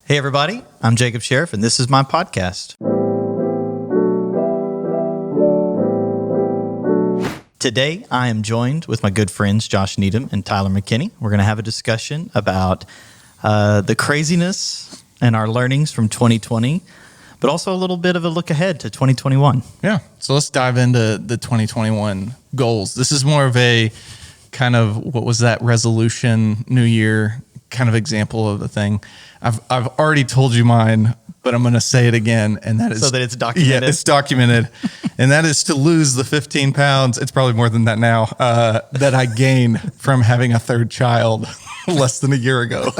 Hey, everybody. I'm Jacob Sheriff, and this is my podcast. Today, I am joined with my good friends, Josh Needham and Tyler McKinney. We're going to have a discussion about the craziness and our learnings from 2020, but also a little bit of a look ahead to 2021. Yeah. So let's dive into the 2021 goals. This is more of a kind of, what was that, resolution, New Year kind of example of a thing. I've already told you mine, but I'm going to say it again, and that is so that it's documented. Yeah, it's documented, and that is to lose the 15 pounds. It's probably more than that now that I gained from having a third child less than a year ago.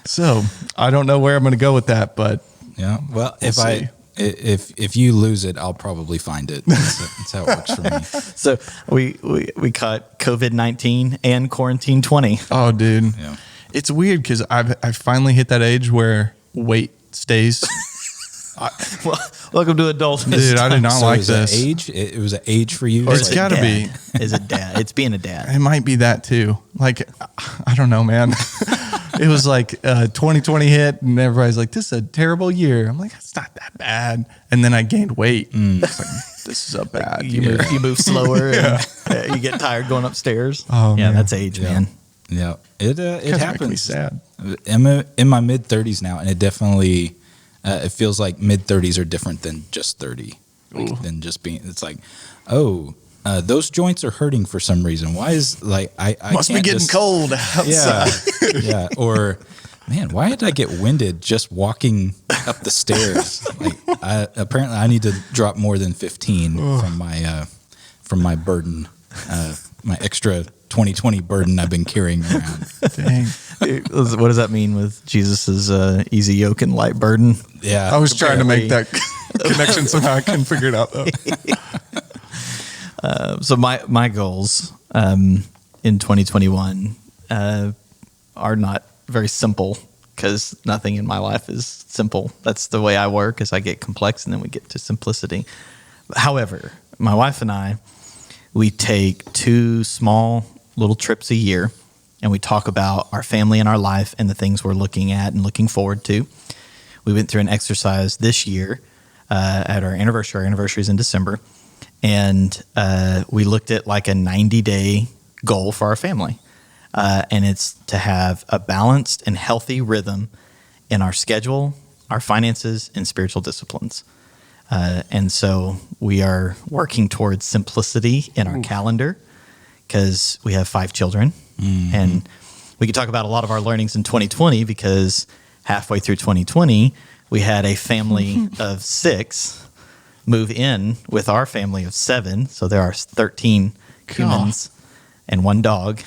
So I don't know where I'm going to go with that, but yeah. Well, if you lose it, I'll probably find it. That's how it works for me. So we caught COVID-19 and quarantine 20. Oh, dude. Yeah. It's weird because I finally hit that age where weight stays. Well, welcome to adulthood. Dude, I did not like this. Age? It was an age for you? Or It's got to be. Is it dad? It's being a dad. It might be that too. Like, I don't know, man. It was like 2020 hit and everybody's like, this is a terrible year. I'm like, it's not that bad. And then I gained weight. It's like, this is a bad year. You move slower and you get tired going upstairs. Oh, yeah, man. that's age, man. Yeah. It happens. Make me sad. I'm in my mid-30s now, and it definitely it feels like mid-30s are different than just 30. Than just being, it's like, those joints are hurting for some reason. Why is I Must be getting cold outside. Yeah. Or, man, why did I get winded just walking up the stairs? Apparently I need to drop more than 15 from my burden, my extra 2020 burden I've been carrying around. Dang. What does that mean with Jesus's easy yoke and light burden? Yeah. I was trying to make that connection somehow. I couldn't figure it out though. So my goals in 2021 are not very simple because nothing in my life is simple. That's the way I work, is I get complex and then we get to simplicity. However, my wife and I, we take 2 small little trips a year and we talk about our family and our life and the things we're looking at and looking forward to. We went through an exercise this year at our anniversary. Our anniversary is in December. And we looked at like a 90-day goal for our family. And it's to have a balanced and healthy rhythm in our schedule, our finances, and spiritual disciplines. And so we are working towards simplicity in our calendar because we have 5 children. Mm-hmm. And we could talk about a lot of our learnings in 2020 because halfway through 2020, we had a family of 6 move in with our family of 7. So there are 13 humans and 1 dog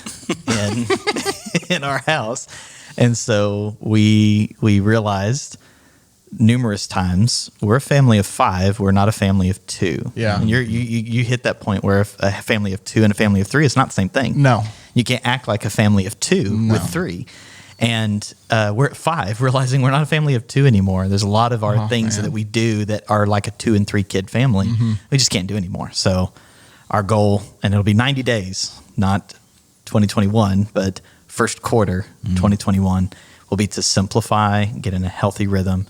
in our house. And so we realized numerous times we're a family of 5. We're not a family of 2. Yeah. And you hit that point where a family of 2 and a family of 3 is not the same thing. No. You can't act like a family of 2 with 3. And we're at 5, realizing we're not a family of 2 anymore. There's a lot of our things that we do that are like a 2 and 3 kid family. Mm-hmm. We just can't do anymore. So our goal, and it'll be 90 days, not 2021, but first quarter 2021, will be to simplify, get in a healthy rhythm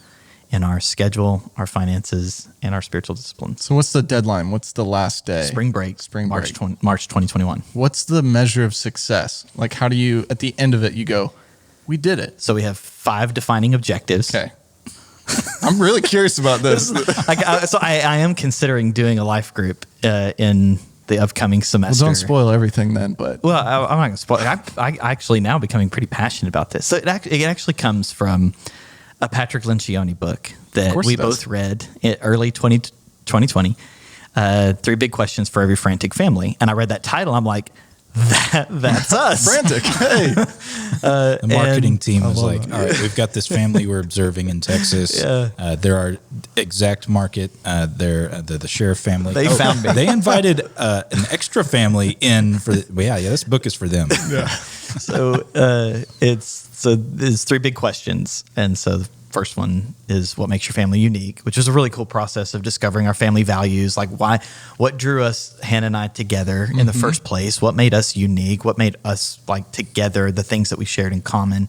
in our schedule, our finances, and our spiritual disciplines. So what's the deadline? What's the last day? Spring break, March 2021. What's the measure of success? Like, how do you, at the end of it, you go, we did it. So we have 5 defining objectives. Okay. I'm really curious about this. So I am considering doing a life group in the upcoming semester. Well, don't spoil everything then, but. Well, I'm not going to spoil it. I actually now becoming pretty passionate about this. So it actually comes from a Patrick Lencioni book that we both read in early 2020, 3 Big Questions for Every Frantic Family. And I read that title. I'm like, that's us. Frantic. Hey. The marketing team was like, all right, we've got this family we're observing in Texas. Yeah. They're our exact market. They're the Sheriff family. They found me. They invited an extra family in for this book is for them. Yeah. So there's 3 big questions. And so the first one is what makes your family unique, which was a really cool process of discovering our family values. Like what drew us, Hannah and I, together in the first place? What made us unique? What made us like together, the things that we shared in common?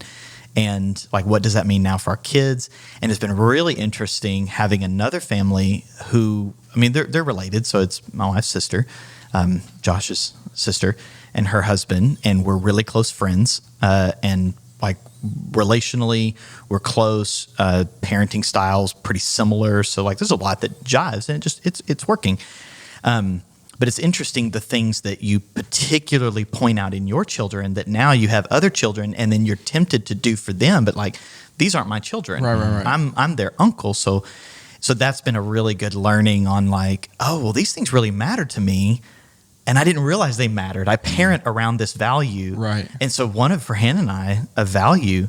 And like, what does that mean now for our kids? And it's been really interesting having another family who, I mean, they're related. So it's my wife's sister, Josh's sister, and her husband, and we're really close friends. And like relationally, we're close. Parenting styles pretty similar. So like, there's a lot that jives, and it's working. But it's interesting the things that you particularly point out in your children that now you have other children, and then you're tempted to do for them. But like, these aren't my children. Right. I'm their uncle. So that's been a really good learning on like, oh, well, these things really matter to me, and I didn't realize they mattered. I parent around this value. Right. And so one of, for Hannah and I, a value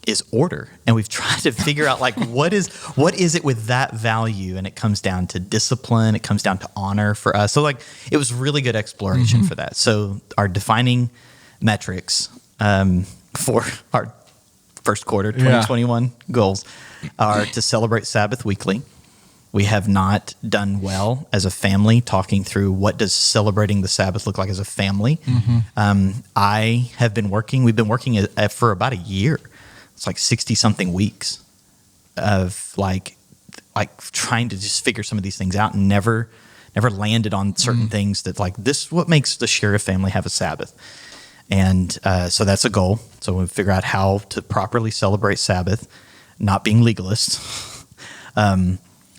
is order. And we've tried to figure out like, what is it with that value? And it comes down to discipline. It comes down to honor for us. So like, it was really good exploration for that. So our defining metrics for our first quarter 2021 goals are to celebrate Sabbath weekly. We have not done well as a family talking through what does celebrating the Sabbath look like as a family. We've been working for about a year. It's like 60 something weeks of like trying to just figure some of these things out, and never landed on certain things that like this, what makes the Sheriff family have a Sabbath. And so that's a goal. So we figure out how to properly celebrate Sabbath, not being legalist,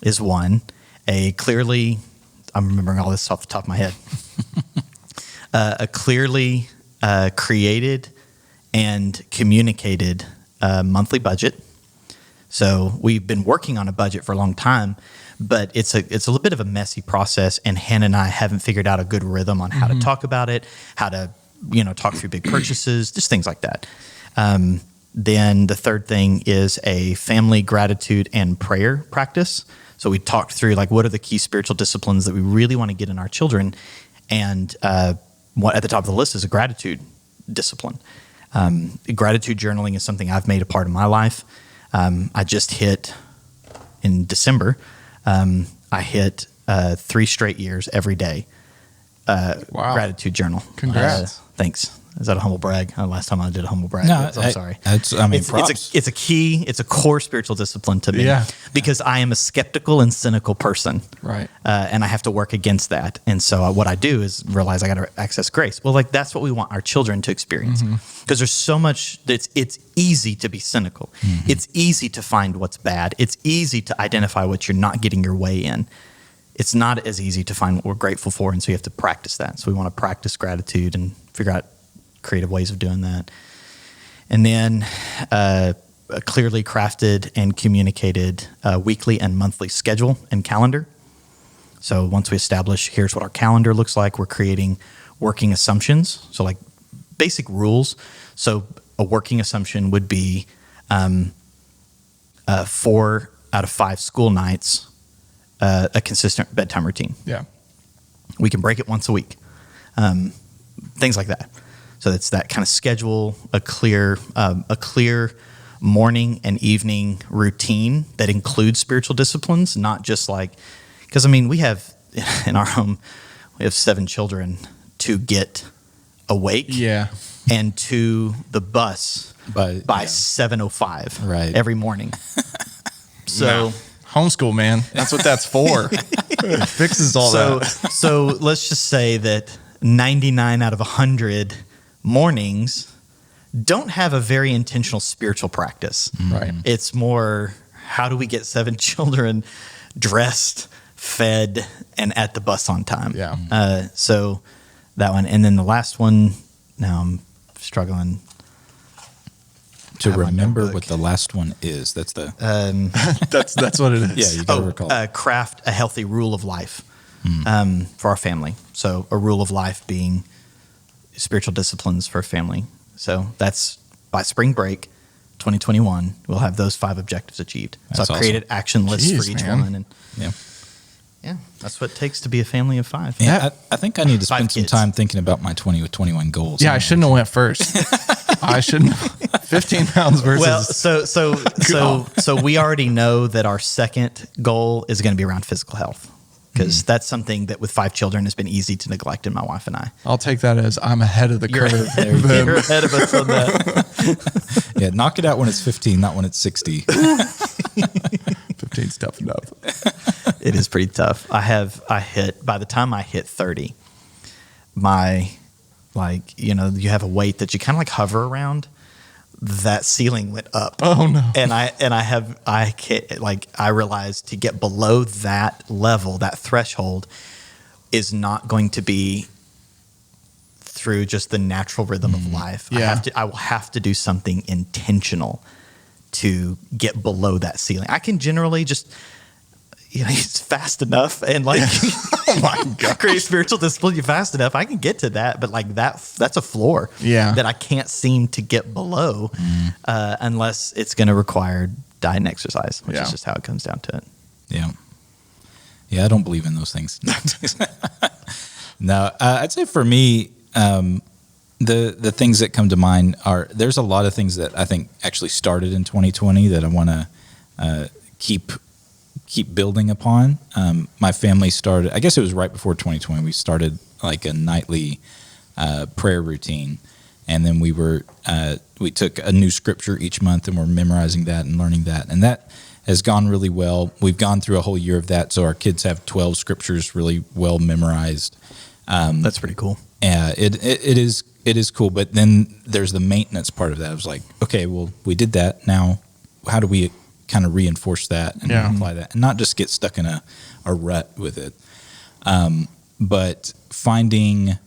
is one. I'm remembering all this off the top of my head. A clearly created and communicated monthly budget. So we've been working on a budget for a long time, but it's a little bit of a messy process, and Hannah and I haven't figured out a good rhythm on how to talk about it, how to talk through big purchases, just things like that. Then the third thing is a family gratitude and prayer practice. So we talked through like, what are the key spiritual disciplines that we really want to get in our children, and what at the top of the list is a gratitude discipline. Gratitude journaling is something I've made a part of my life. I just hit in December. I hit 3 straight years every day. Wow. Gratitude journal. Congrats. Thanks. Is that a humble brag? Last time I did a humble brag. No, I'm sorry. Props. It's a core spiritual discipline to me. Yeah. Because I am a skeptical and cynical person. Right. And I have to work against that. And so what I do is realize I got to access grace. Well, like that's what we want our children to experience. Because there's so much it's easy to be cynical. It's easy to find what's bad. It's easy to identify what you're not getting your way in. It's not as easy to find what we're grateful for. And so you have to practice that. So we want to practice gratitude and figure out creative ways of doing that. And then a clearly crafted and communicated weekly and monthly schedule and calendar. So once we establish, here's what our calendar looks like, we're creating working assumptions. So like basic rules. So a working assumption would be 4 out of 5 school nights, a consistent bedtime routine. Yeah. We can break it once a week. Things like that. So it's that kind of schedule, a clear morning and evening routine that includes spiritual disciplines, not just like, because I mean, we have in our home, we have 7 children to get awake, and to the bus by 7:05 right every morning. So homeschool, man, that's what that's for. It fixes all that. So let's just say that 99 out of 100 mornings don't have a very intentional spiritual practice. Right. It's more, how do we get 7 children dressed, fed, and at the bus on time? Yeah. So that one. And then the last one, now I'm struggling to remember what the last one is. That's the that's what it is. Yeah, you gotta recall. Craft a healthy rule of life for our family. So a rule of life being spiritual disciplines for a family. So that's by spring break 2021, we'll have those 5 objectives achieved. That's so I've created action lists for each one. And yeah, that's what it takes to be a family of 5. Yeah, I think I need to 5 spend some kids. time thinking about my 2021 goals. Yeah, I shouldn't have went first. I shouldn't. 15 pounds versus. Well, so we already know that our second goal is going to be around physical health, because that's something that with 5 children has been easy to neglect in my wife and I. I'll take that as I'm ahead of the curve. You're ahead of us on that. Yeah, knock it out when it's 15, not when it's 60. 15's tough enough. It is pretty tough. By the time I hit 30, my, you have a weight that you kind of like hover around. That ceiling went up. Oh no. And I realized to get below that level, that threshold is not going to be through just the natural rhythm of life. Yeah. I will have to do something intentional to get below that ceiling. I can generally just, it's fast enough and oh my God, create spiritual discipline fast enough. I can get to that, but that's a floor that I can't seem to get below unless it's going to require diet and exercise, which is just how it comes down to it. Yeah. Yeah, I don't believe in those things. No, I'd say for me, the things that come to mind are, there's a lot of things that I think actually started in 2020 that I want to keep building upon. My family started, I guess it was right before 2020, we started like a nightly prayer routine. And then we took a new scripture each month and we're memorizing that and learning that. And that has gone really well. We've gone through a whole year of that. So our kids have 12 scriptures really well memorized. That's pretty cool. Yeah, it is cool. But then there's the maintenance part of that. I was like, okay, well, we did that. Now, how do we kind of reinforce that and apply that and not just get stuck in a rut with it? But finding,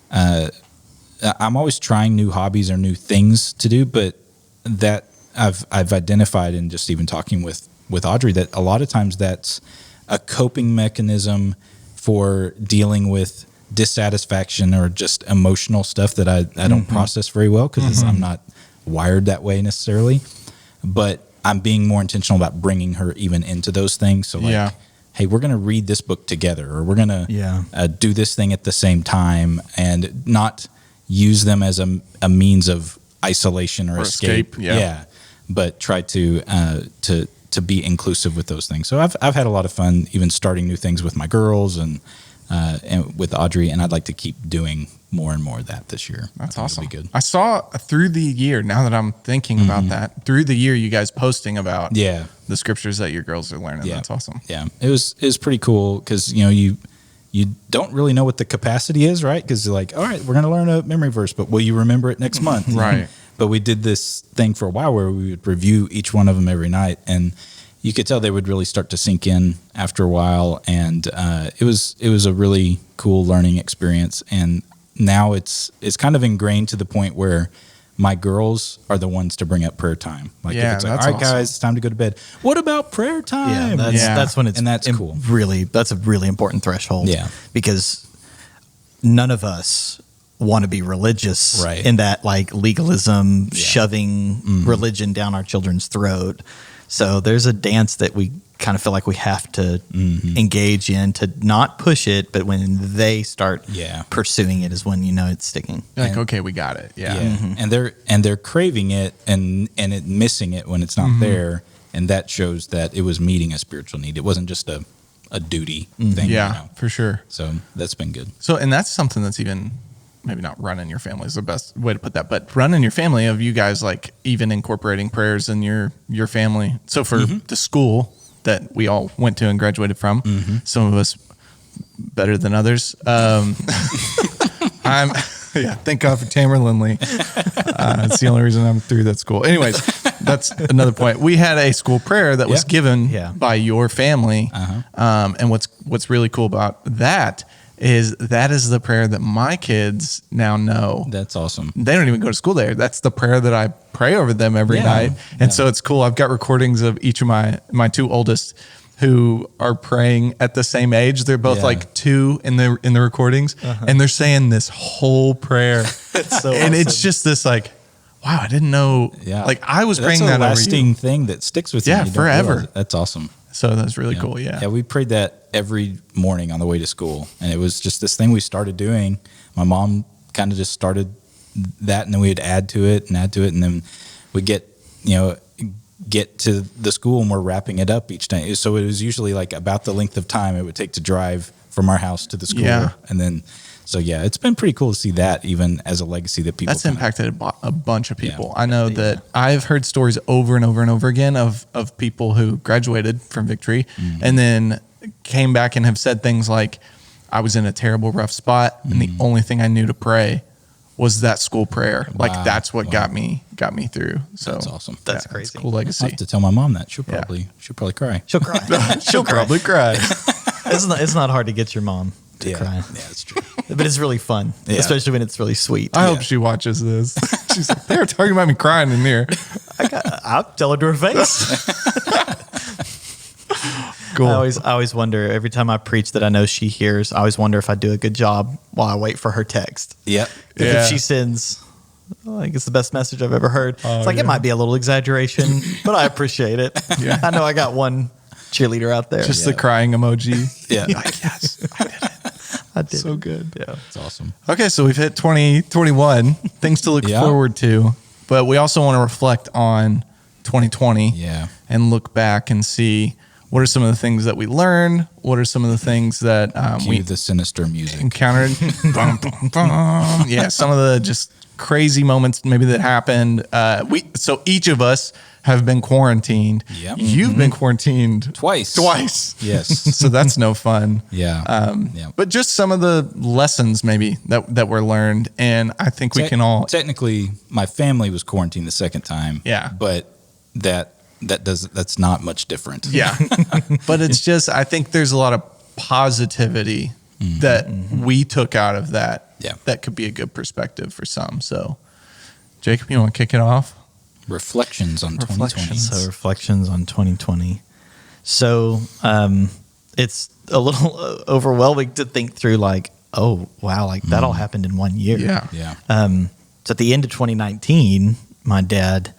I'm always trying new hobbies or new things to do, but that I've identified in just even talking with Audrey that a lot of times that's a coping mechanism for dealing with dissatisfaction or just emotional stuff that I don't process very well because I'm not wired that way necessarily. But I'm being more intentional about bringing her even into those things. So hey, we're going to read this book together, or we're going to do this thing at the same time, and not use them as a means of isolation or escape. Yeah. But try to be inclusive with those things. So I've had a lot of fun even starting new things with my girls and with Audrey, and I'd like to keep doing more and more of that this year. That's awesome. Be good. I saw through the year, now that I'm thinking about that, through the year you guys posting about the scriptures that your girls are learning. Yeah. That's awesome. Yeah. It was pretty cool because, you don't really know what the capacity is, right? Because you're like, all right, we're going to learn a memory verse, but will you remember it next month? Right. But we did this thing for a while where we would review each one of them every night, and you could tell they would really start to sink in after a while. And it was a really cool learning experience. And now it's kind of ingrained to the point where my girls are the ones to bring up prayer time. Like if it's like, all right, guys, it's time to go to bed. What about prayer time? Yeah, that's when it's, and that's cool. Really, that's a really important threshold. Yeah, because none of us want to be religious in that like legalism, shoving religion down our children's throat. So there's a dance that we kind of feel like we have to engage in, to not push it, but when they start pursuing it is when it's sticking. You're like, okay, we got it. Yeah. And they're craving it and it missing it when it's not there, and that shows that it was meeting a spiritual need. It wasn't just a duty thing. Yeah, for sure. So that's been good. So, and that's something that's even maybe not running your family is the best way to put that, but running your family of you guys, like even incorporating prayers in your family. So for the school that we all went to and graduated from, some of us better than others. Thank God for Tamara Lindley. It's the only reason I'm through that school. Anyways, that's another point. We had a school prayer that was given by your family. And what's really cool about that is the prayer that my kids now know. That's awesome. They don't even go to school there. That's the prayer that I pray over them every night. And so it's cool. I've got recordings of each of my two oldest who are praying at the same age. They're both like 2 in the recordings, and they're saying this whole prayer. It's so and it's just this like, wow, I didn't know. Yeah. Like I was praying that lasting thing that sticks with you. Yeah, forever. That's awesome. So that's really cool. Yeah. Yeah. We prayed that every morning on the way to school, and it was just this thing we started doing. My mom kind of just started that, and then we'd add to it, and then we get to the school and we're wrapping it up each day. So it was usually like about the length of time it would take to drive from our house to the school. Yeah. And then, So yeah, it's been pretty cool to see that even as a legacy that people That's impacted a bunch of people. Yeah. I know that I've heard stories over and over and over again of people who graduated from Victory and then came back and have said things like, I was in a terrible, rough spot, and the only thing I knew to pray was that school prayer. Like that's what got me through. So That's awesome. That's It's crazy. a cool I legacy. have to tell my mom that. She'll probably cry. She'll cry. She'll probably cry. It's not hard to get your mom to Yeah, cry, yeah, that's true. but it's really fun, Yeah. especially when it's really sweet. I hope she watches this. She's like, they're talking about me crying in here. I'll tell her to her face. Cool. I always wonder every time I preach that I know she hears. I always wonder if I do a good job while I wait for her text. Yep. If she sends, like it's the best message I've ever heard. It's like it might be a little exaggeration, but I appreciate it. Yeah. I know I got one cheerleader out there. Just the crying emoji. Yeah. like, yes, I did it. I did. So it. good. Yeah. It's awesome. Okay, so we've hit 2021, things to look Yeah. forward to, but we also want to reflect on 2020 Yeah. and look back and see what are some of the things that we learned, what are some of the things that Cue the sinister music. encountered. Bum, bum, bum. Yeah, some of the just crazy moments maybe that happened. So each of us have been quarantined. Yep. You've been quarantined Twice. Yes. Yes. So that's no fun. Yeah. Yeah. But just some of the lessons maybe that were learned, and I think we can all. Technically, my family was quarantined the second time. Yeah. But that's not much different. Yeah, but it's just I think there's a lot of positivity that we took out of that. Yeah. That could be a good perspective for some. So, Jacob, you want to kick it off? Reflections on 2020. So reflections on 2020. So it's a little overwhelming to think through. Like, oh wow, like that all happened in 1 year. Yeah. So at the end of 2019, my dad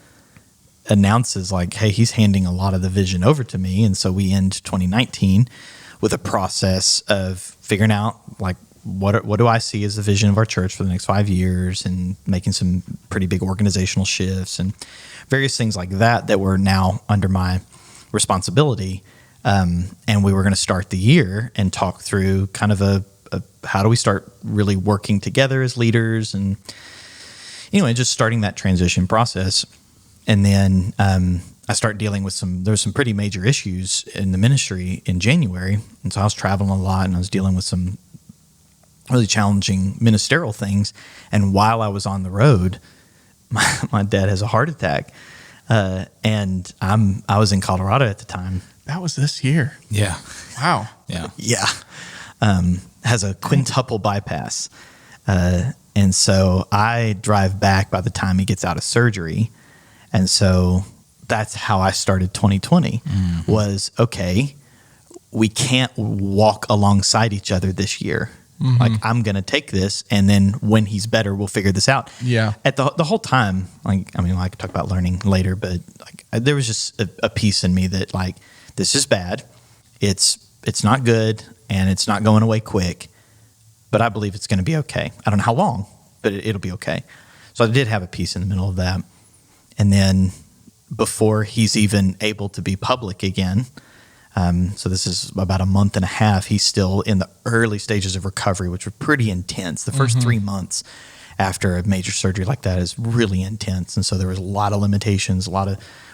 announces like, hey, he's handing a lot of the vision over to me. And so we end 2019 with a process of figuring out like, what do I see as the vision of our church for the next 5 years, and making some pretty big organizational shifts and various things like that were now under my responsibility. And we were going to start the year and talk through kind of a how do we start really working together as leaders, and anyway, just starting that transition process. And then I start dealing with there's some pretty major issues in the ministry in January. And so I was traveling a lot, and I was dealing with some really challenging ministerial things. And while I was on the road, my dad has a heart attack. And I was in Colorado at the time. That was this year. Yeah. Wow. Yeah. Yeah. Has a quintuple bypass. And so I drive back by the time he gets out of surgery. And so that's how I started 2020 was, okay, we can't walk alongside each other this year. Like, I'm going to take this, and then when he's better, we'll figure this out. Yeah. At the whole time, like, I mean, I could talk about learning later, but like, there was just a piece in me that like, this is bad. It's not good, and it's not going away quick, but I believe it's going to be okay. I don't know how long, but it'll be okay. So I did have a piece in the middle of that. And then before he's even able to be public again, so this is about a month and a half, he's still in the early stages of recovery, which were pretty intense. The first 3 months after a major surgery like that is really intense. And so there was a lot of limitations,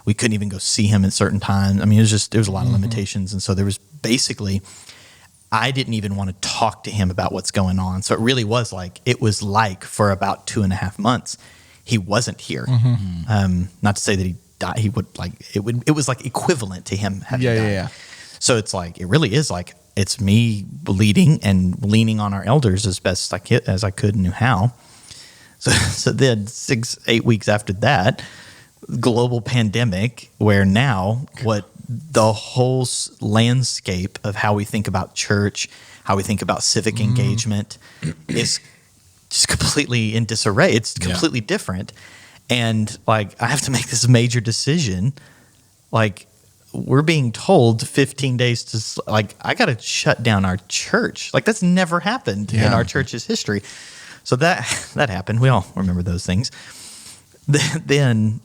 we couldn't even go see him at certain times. I mean, there was a lot of limitations. And so there was basically, I didn't even want to talk to him about what's going on. So it really was like, for about 2.5 months, he wasn't here. Not to say that he died. He would like it was like equivalent to him having died. Yeah. So it's like it really is like it's me leading and leaning on our elders as best as I could and knew how. So then 6-8 weeks after that, global pandemic, where now what the whole landscape of how we think about church, how we think about civic engagement is just completely in disarray. It's completely different. And like, I have to make this major decision. Like, we're being told 15 days to, like, I got to shut down our church. Like, that's never happened in our church's history. So that happened. We all remember those things. Then,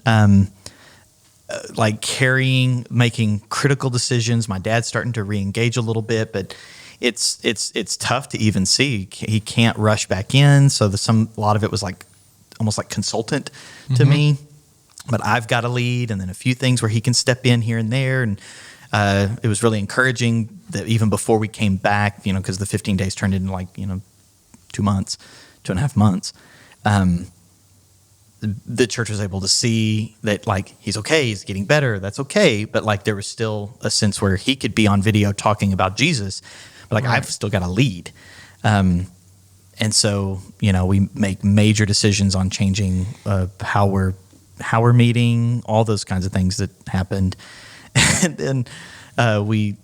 like making critical decisions. My dad's starting to re-engage a little bit, but it's tough to even see. He can't rush back in. So a lot of it was like almost like consultant to me. But I've got a lead, and then a few things where he can step in here and there. And it was really encouraging that even before we came back, because the 15 days turned into 2.5 months. The church was able to see that he's okay, he's getting better, that's okay. But there was still a sense where he could be on video talking about Jesus, but Right. I've still got a lead. And so, we make major decisions on changing how we're meeting, all those kinds of things that happened. And then we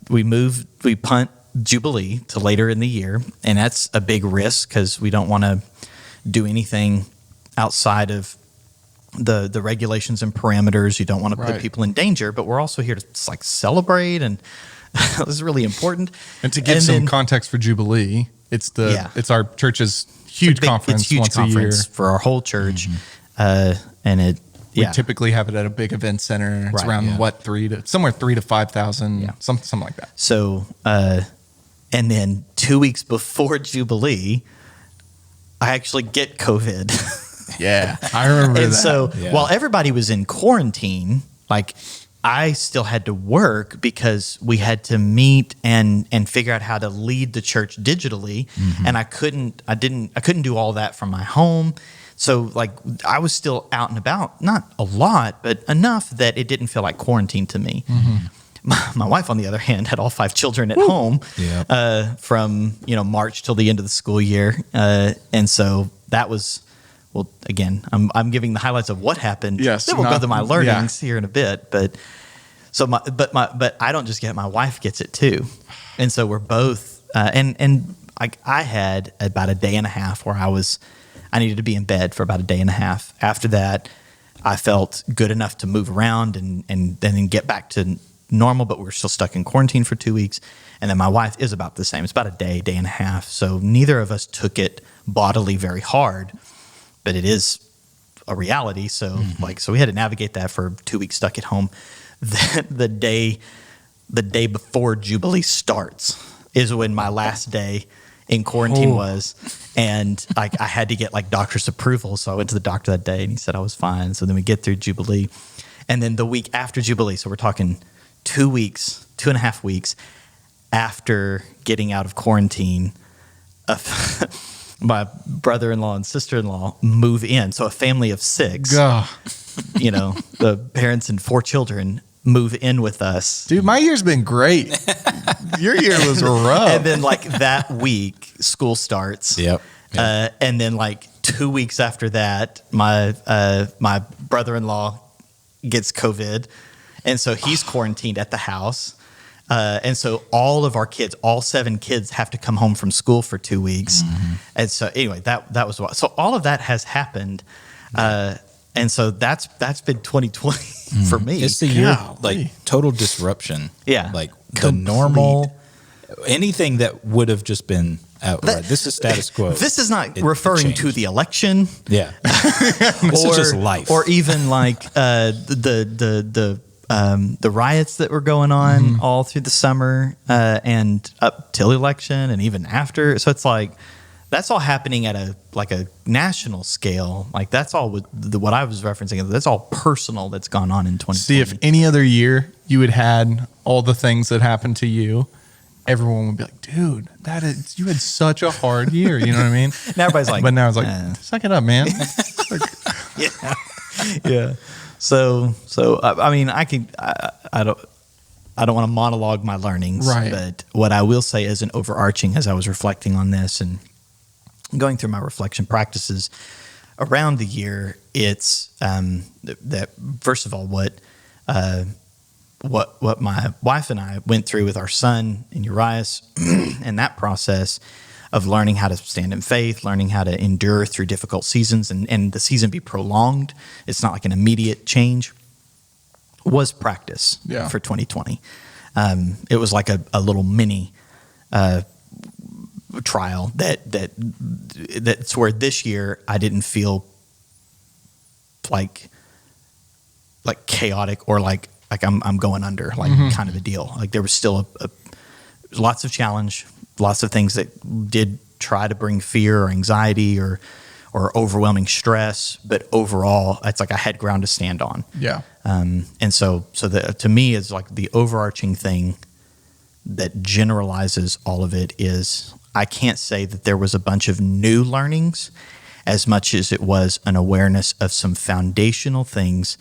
punt Jubilee to later in the year. And that's a big risk because we don't want to do anything outside of the regulations and parameters. You don't want to Right. put people in danger, but we're also here to celebrate, and this is really important. And to give some context for Jubilee, it's our church's huge conference It's huge once conference a year. for our whole church, and We typically have it at a big event center. It's Right, around yeah. 3,000 to 5,000, Yeah. something like that. So, and then 2 weeks before Jubilee, I actually get COVID. Yeah, I remember And that. so Yeah. while everybody was in quarantine, I still had to work because we had to meet and figure out how to lead the church digitally. And I couldn't do all that from my home. So I was still out and about, not a lot, but enough that it didn't feel like quarantine to me. My wife, on the other hand, had all 5 children at home from March till the end of the school year, and so that was. Well, again, I'm giving the highlights of what happened. Yes, Then we'll go to my learnings yeah. here in a bit. But I don't just get it, my wife gets it too, and so we're both. I had about a day and a half where I needed to be in bed for about a day and a half. After that, I felt good enough to move around and then get back to normal. But we're still stuck in quarantine for 2 weeks, and then my wife is about the same. It's about a day and a half. So neither of us took it bodily very hard. But it is a reality. So so we had to navigate that for 2 weeks stuck at home. The day before Jubilee starts is when my last day in quarantine was. And I had to get doctor's approval. So I went to the doctor that day and he said I was fine. So then we get through Jubilee. And then the week after Jubilee, so we're talking 2 weeks, 2.5 weeks after getting out of quarantine, my brother-in-law and sister-in-law move in. So a family of 6, Gah. the parents and 4 children move in with us. Dude, my year's been great. Your year was rough. And then that week, school starts. Yep. And then 2 weeks after that, my brother-in-law gets COVID. And so he's quarantined at the house. And so all of our kids, all 7 kids, have to come home from school for 2 weeks. And so anyway, that was what. So all of that has happened, and so that's been 2020 for me. It's the year Golly. total disruption. Yeah. The Complete. normal, anything that would have just been outright. This is status quo. This is not It referring to changed. the election. Yeah. This is just life. Or even the riots that were going on all through the summer and up till election and even after. So it's that's all happening at a national scale. That's all what I was referencing. That's all personal that's gone on in 2020. See, if any other year you had all the things that happened to you, everyone would be like, dude, you had such a hard year. You know what I mean? Now everybody's like, but now it's suck it up, man. yeah. So I mean, I don't want to monologue my learnings, Right. But what I will say is an overarching, as I was reflecting on this and going through my reflection practices around the year, it's that first of all, what my wife and I went through with our son in Urias and that process of learning how to stand in faith, learning how to endure through difficult seasons and the season be prolonged. It's not like an immediate change. Was practice for 2020. It was like a little mini trial that's where this year I didn't feel like chaotic or like I'm going under, kind of a deal. There was still lots of challenge, lots of things that did try to bring fear or anxiety or overwhelming stress, but overall, it's like I had ground to stand on. Yeah. And so to me, it's like the overarching thing that generalizes all of it is I can't say that there was a bunch of new learnings as much as it was an awareness of some foundational things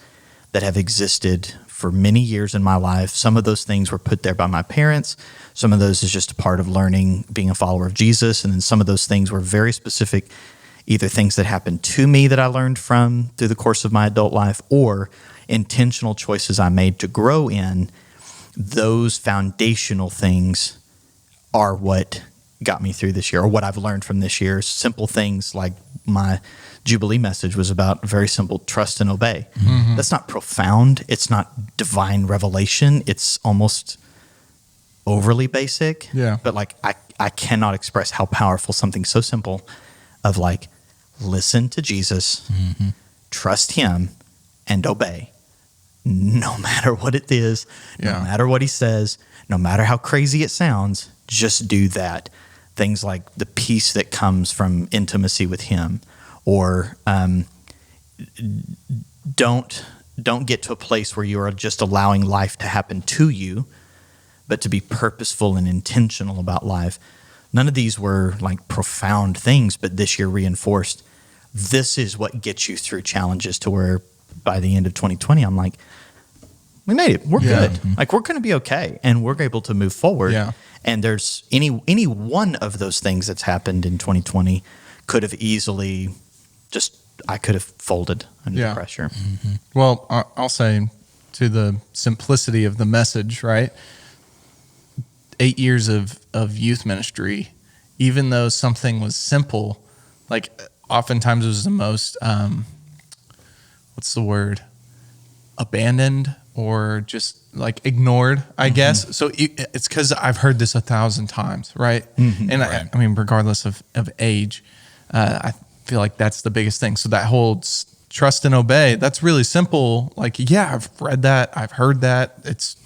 that have existed for many years in my life. Some of those things were put there by my parents. Some of those is just a part of learning, being a follower of Jesus. And then some of those things were very specific, either things that happened to me that I learned from through the course of my adult life, or intentional choices I made to grow in. Those foundational things are what got me through this year, or what I've learned from this year. Simple things like my Jubilee message was about very simple: trust and obey. Mm-hmm. That's not profound. It's not divine revelation. It's almost overly basic. Yeah. But like I cannot express how powerful something so simple of like, listen to Jesus, mm-hmm. trust him, and obey. No matter what it is, no matter what he says, no matter how crazy it sounds, just do that. Things like the peace that comes from intimacy with him, or don't get to a place where you are just allowing life to happen to you, but to be purposeful and intentional about life. None of these were like profound things, but this year reinforced this is what gets you through challenges, to where by the end of 2020, I'm like, we made it. We're good. Mm-hmm. Like, we're going to be okay, and we're able to move forward. Yeah. And there's any one of those things that's happened in 2020 could have easily I could have folded under the pressure. Mm-hmm. Well, I'll say, to the simplicity of the message, right? 8 years of youth ministry, even though something was simple, like oftentimes it was the most, what's the word? Abandoned or just like ignored, I mm-hmm. guess. So it's because I've heard this 1,000 times, right? Mm-hmm. And right. I mean, regardless of age, I feel like that's the biggest thing. So that whole trust and obey, that's really simple. Like, yeah, I've read that, I've heard that, it's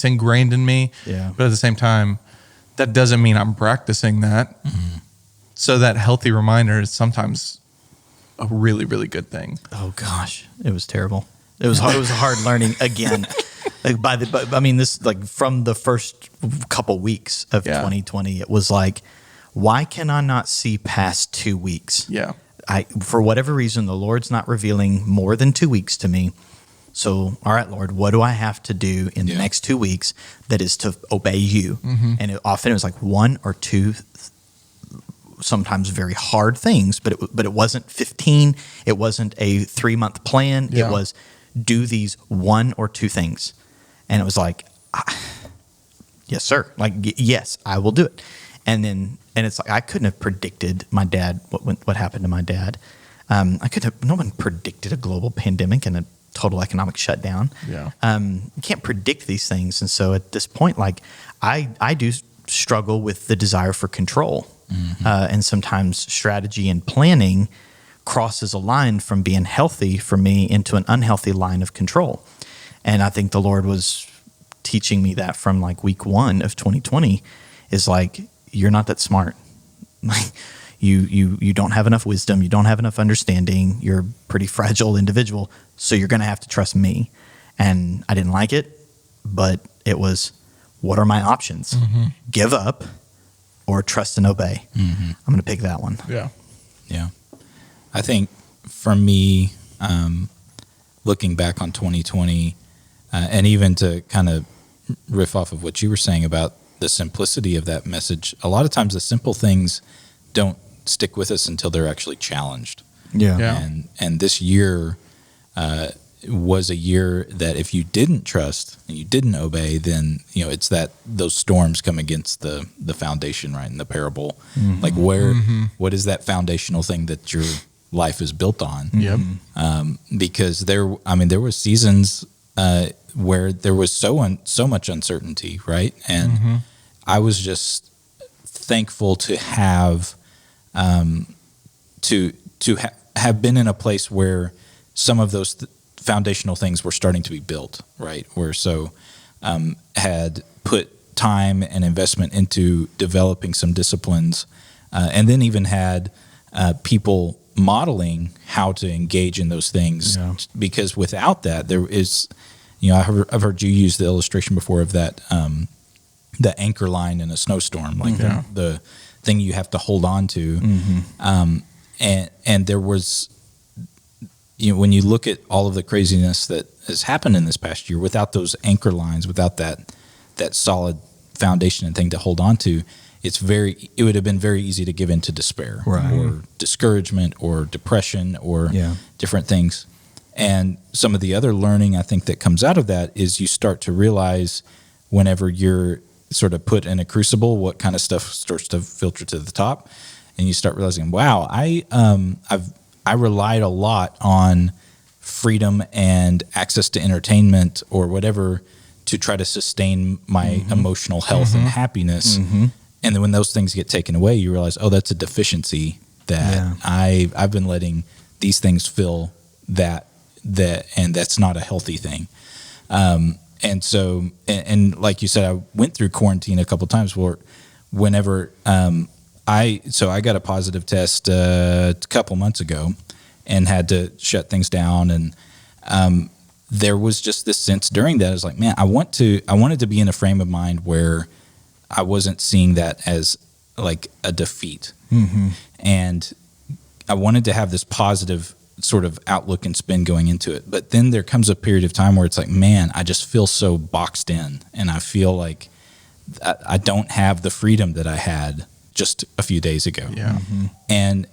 ingrained in me. Yeah. But at the same time, that doesn't mean I'm practicing that. Mm-hmm. So that healthy reminder is sometimes a really, really good thing. Oh gosh, it was terrible. It was hard. It was a hard learning again. Like from the first couple weeks of 2020, it was like, why can I not see past 2 weeks? Yeah. For whatever reason, the Lord's not revealing more than 2 weeks to me. So, all right, Lord, what do I have to do in the next 2 weeks that is to obey you? Mm-hmm. And often it was like one or two, sometimes very hard things, but it wasn't 15. It wasn't a 3-month plan. Yeah. It was do these 1 or 2 things. And it was like, yes, sir. Like, yes, I will do it. And it's like, I couldn't have predicted my dad, what happened to my dad. No one predicted a global pandemic and a total economic shutdown. Yeah. You can't predict these things. And so at this point, like I do struggle with the desire for control. Mm-hmm. And sometimes strategy and planning crosses a line from being healthy for me into an unhealthy line of control. And I think the Lord was teaching me that from like week 1 of 2020 is like, you're not that smart. Like you don't have enough wisdom. You don't have enough understanding. You're a pretty fragile individual. So you're going to have to trust me. And I didn't like it, but it was, what are my options? Mm-hmm. Give up or trust and obey. Mm-hmm. I'm going to pick that one. Yeah. Yeah. I think for me, looking back on 2020, and even to kind of riff off of what you were saying about the simplicity of that message, a lot of times the simple things don't stick with us until they're actually challenged. Yeah. And this year was a year that if you didn't trust and you didn't obey, then it's that those storms come against the foundation, right? In the parable, mm-hmm. like what is that foundational thing that your life is built on? Yep. Because there was seasons where there was so much uncertainty, right? And mm-hmm. I was just thankful to have have been in a place where some of those foundational things were starting to be built, right? Where had put time and investment into developing some disciplines, and then even had people modeling how to engage in those things. Yeah. Because without that, there is, I've heard you use the illustration before of that the anchor line in a snowstorm, like the thing you have to hold on to. And there was, when you look at all of the craziness that has happened in this past year, without those anchor lines, without that solid foundation and thing to hold on to, it would have been very easy to give in to despair or discouragement or depression or different things. And some of the other learning I think that comes out of that is you start to realize whenever you're sort of put in a crucible, what kind of stuff starts to filter to the top, and you start realizing, wow, I relied a lot on freedom and access to entertainment or whatever to try to sustain my emotional health and happiness. And then when those things get taken away, you realize, oh, that's a deficiency that I've been letting these things fill that, and that's not a healthy thing. And so, and like you said, I went through quarantine a couple of times where whenever I got a positive test a couple months ago and had to shut things down. And there was just this sense during that, I was like, man, I wanted to be in a frame of mind where I wasn't seeing that as like a defeat. And I wanted to have this positive sort of outlook and spin going into it. But then there comes a period of time where it's like, man, I just feel so boxed in, and I feel like I don't have the freedom that I had just a few days ago. And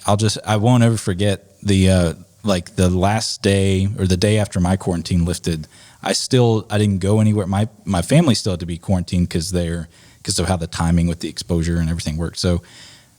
I won't ever forget the last day or the day after my quarantine lifted. I didn't go anywhere. My family still had to be quarantined because of how the timing with the exposure and everything worked. So,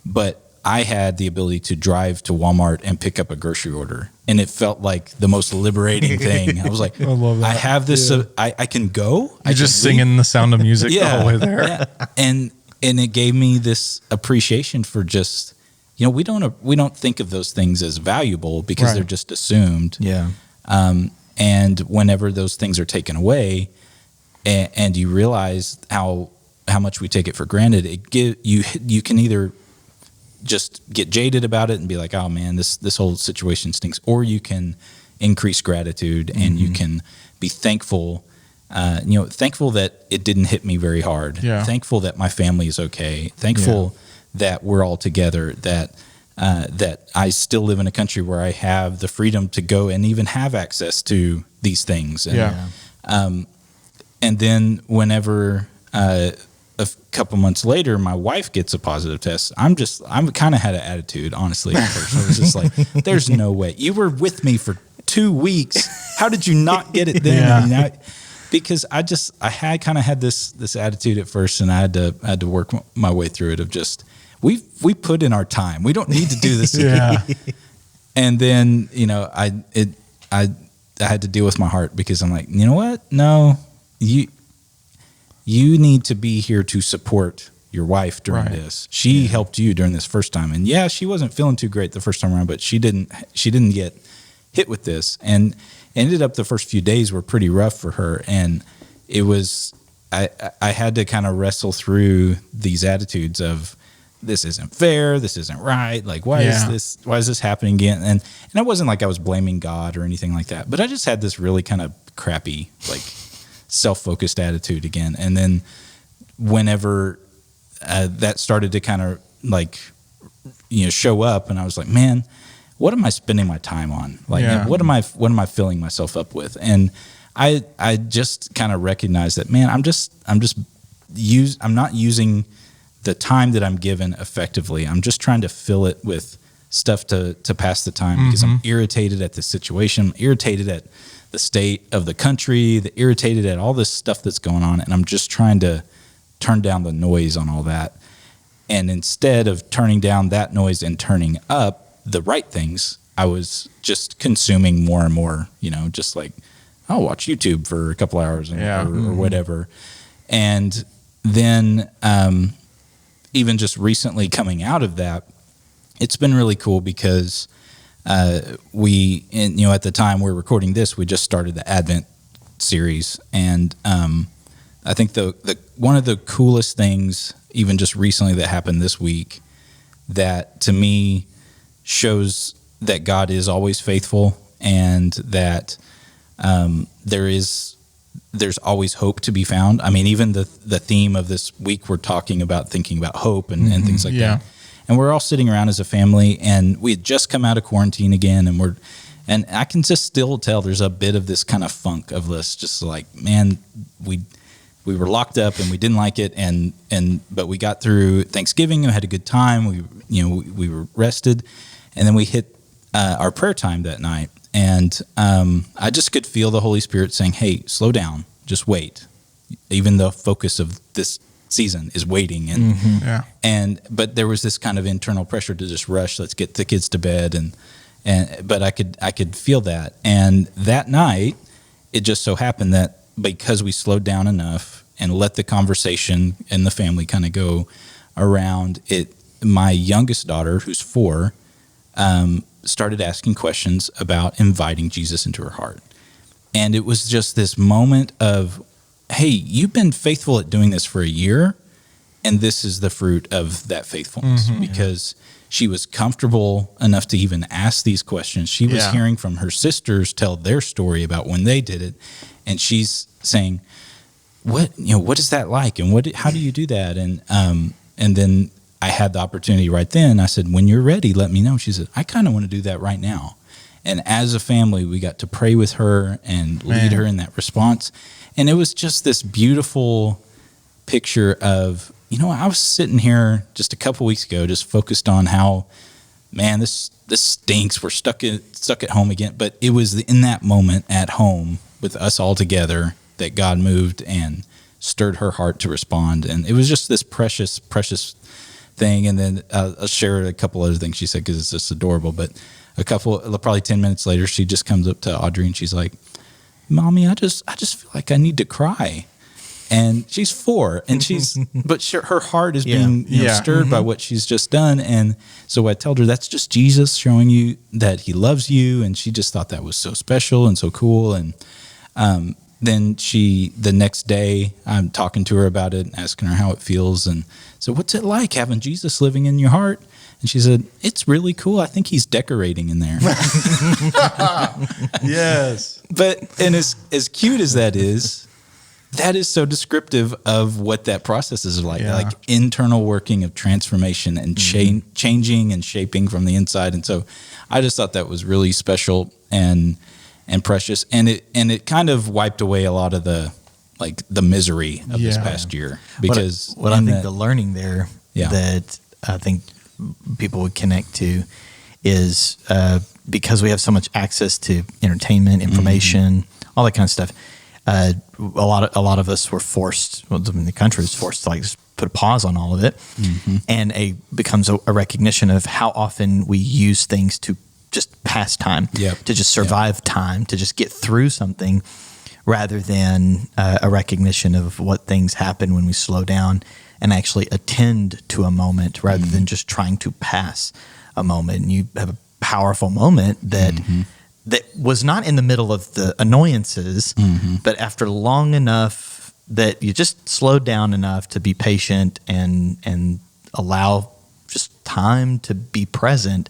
but I had the ability to drive to Walmart and pick up a grocery order, and it felt like the most liberating thing. I was like, I love that. I have this. I can go. You're just singing the Sound of Music the whole way there. Yeah. And it gave me this appreciation for just, we don't think of those things as valuable because they're just assumed. Yeah. And whenever those things are taken away, and you realize how much we take it for granted, you can either just get jaded about it and be like, oh man, this whole situation stinks, or you can increase gratitude and you can be thankful. Thankful that it didn't hit me very hard. Thankful that my family is okay. Thankful that we're all together. That I still live in a country where I have the freedom to go and even have access to these things. And, and then whenever a couple months later, my wife gets a positive test. I'm kind of had an attitude, honestly. At first. I was just like, "There's no way you were with me for 2 weeks. How did you not get it then?" Because I had this attitude at first, and I had to work my way through it. Of just we put in our time. We don't need to do this again. And then I had to deal with my heart because I'm like, you know what? No, you need to be here to support your wife during this. She helped you during this first time. And she wasn't feeling too great the first time around, but she didn't get hit with this. And ended up the first few days were pretty rough for her. And it was, I had to kind of wrestle through these attitudes of, this isn't fair, this isn't right. Like, why is this happening again? And it wasn't like I was blaming God or anything like that, but I just had this really kind of crappy, like, self-focused attitude again. And then whenever that started to kind of like show up, and I was like, man, what am I spending my time on? Like, what am I filling myself up with? And I just kind of recognized that, man, I'm not using the time that I'm given effectively. I'm just trying to fill it with stuff to pass the time because I'm irritated at the situation. I'm irritated at the state of the country, irritated at all this stuff that's going on, and I'm just trying to turn down the noise on all that. And instead of turning down that noise and turning up the right things, I was just consuming more and more, just like, I'll watch YouTube for a couple hours or whatever. And then even just recently coming out of that, it's been really cool because at the time we're recording this, we just started the Advent series, and I think the one of the coolest things, even just recently, that happened this week, that to me shows that God is always faithful, and that there's always hope to be found. I mean, even the theme of this week, we're talking about thinking about hope and things like that. And we're all sitting around as a family, and we had just come out of quarantine again, and I can just still tell there's a bit of this kind of funk of this, just like, man, we were locked up and we didn't like it, but we got through Thanksgiving and had a good time. We were rested, and then we hit our prayer time that night, and I just could feel the Holy Spirit saying, "Hey, slow down, just wait." Even the focus of this season is waiting, but there was this kind of internal pressure to just rush. Let's get the kids to bed, but I could feel that, and that night it just so happened that because we slowed down enough and let the conversation and the family kind of go around it, my youngest daughter, who's 4, started asking questions about inviting Jesus into her heart, and it was just this moment of, hey, you've been faithful at doing this for a year, and this is the fruit of that faithfulness, because she was comfortable enough to even ask these questions. She was hearing from her sisters tell their story about when they did it, and she's saying, what is that like, and how do you do that? And then I had the opportunity right then. I said, when you're ready, let me know. She said, I kind of want to do that right now. And as a family, we got to pray with her and lead her in that response. And it was just this beautiful picture of, I was sitting here just a couple weeks ago, just focused on how, man, this stinks. We're stuck at home again. But it was in that moment at home with us all together that God moved and stirred her heart to respond. And it was just this precious, precious thing. And then I'll share a couple other things she said, because it's just adorable. But probably 10 minutes later, she just comes up to Audrey and she's like, "Mommy, I just feel like I need to cry." And she's 4, and her heart is being stirred by what she's just done. And so I told her, that's just Jesus showing you that he loves you. And she just thought that was so special and so cool. And then the next day, I'm talking to her about it, asking her how it feels. And so, what's it like having Jesus living in your heart? And she said, "It's really cool. I think he's decorating in there." Yes. And as cute as that is so descriptive of what that process is like internal working of transformation and changing and shaping from the inside. And so I just thought that was really special and precious. And it kind of wiped away a lot of the misery of this past year, because what I think the learning there that I think people would connect to is because we have so much access to entertainment, information, all that kind of stuff. A lot of us were forced. Well, the country was forced to just put a pause on all of it, and becomes a recognition of how often we use things to just pass time, to just survive time, to just get through something, rather than a recognition of what things happen when we slow down and actually attend to a moment, rather than just trying to pass a moment. And you have a powerful moment that was not in the middle of the annoyances, but after long enough that you just slowed down enough to be patient and allow just time to be present,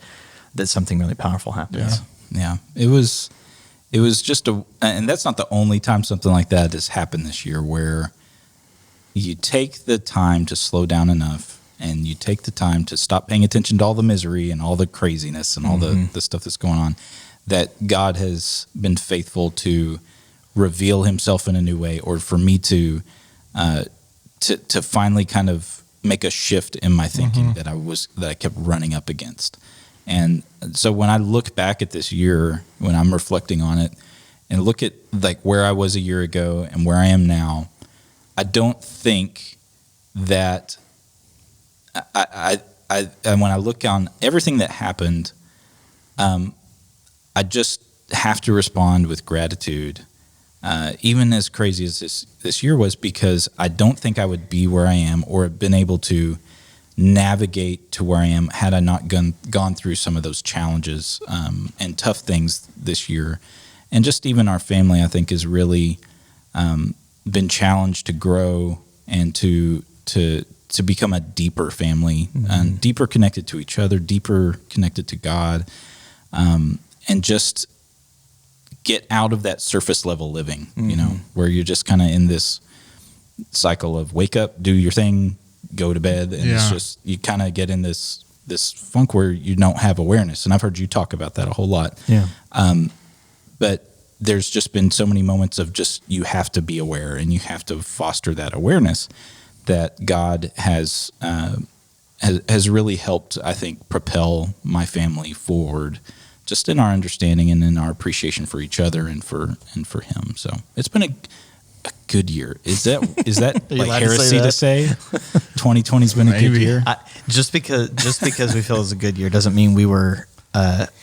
that something really powerful happens. Yeah. It was just and that's not the only time something like that has happened this year, where you take the time to slow down enough, and you take the time to stop paying attention to all the misery and all the craziness and all the stuff that's going on, that God has been faithful to reveal himself in a new way, or for me to finally kind of make a shift in my thinking that I kept running up against. And so when I look back at this year, when I'm reflecting on it and look at where I was a year ago and where I am now, I don't think that and when I look on everything that happened, I just have to respond with gratitude, even as crazy as this year was, because I don't think I would be where I am or have been able to navigate to where I am had I not gone through some of those challenges and tough things this year. And just even our family, I think, is really been challenged to grow and to become a deeper family, and deeper connected to each other, deeper connected to God, and just get out of that surface level living, you know, where you're just kind of in this cycle of wake up, do your thing, go to bed, and it's just, you kind of get in this funk where you don't have awareness. And I've heard you talk about that a whole lot. Yeah. But there's just been so many moments of just, you have to be aware and you have to foster that awareness that God has really helped, I think, propel my family forward, just in our understanding and in our appreciation for each other and for him. So it's been a good year. Is that like heresy to say? 2020's been a good year. Just because we feel it's a good year doesn't mean we were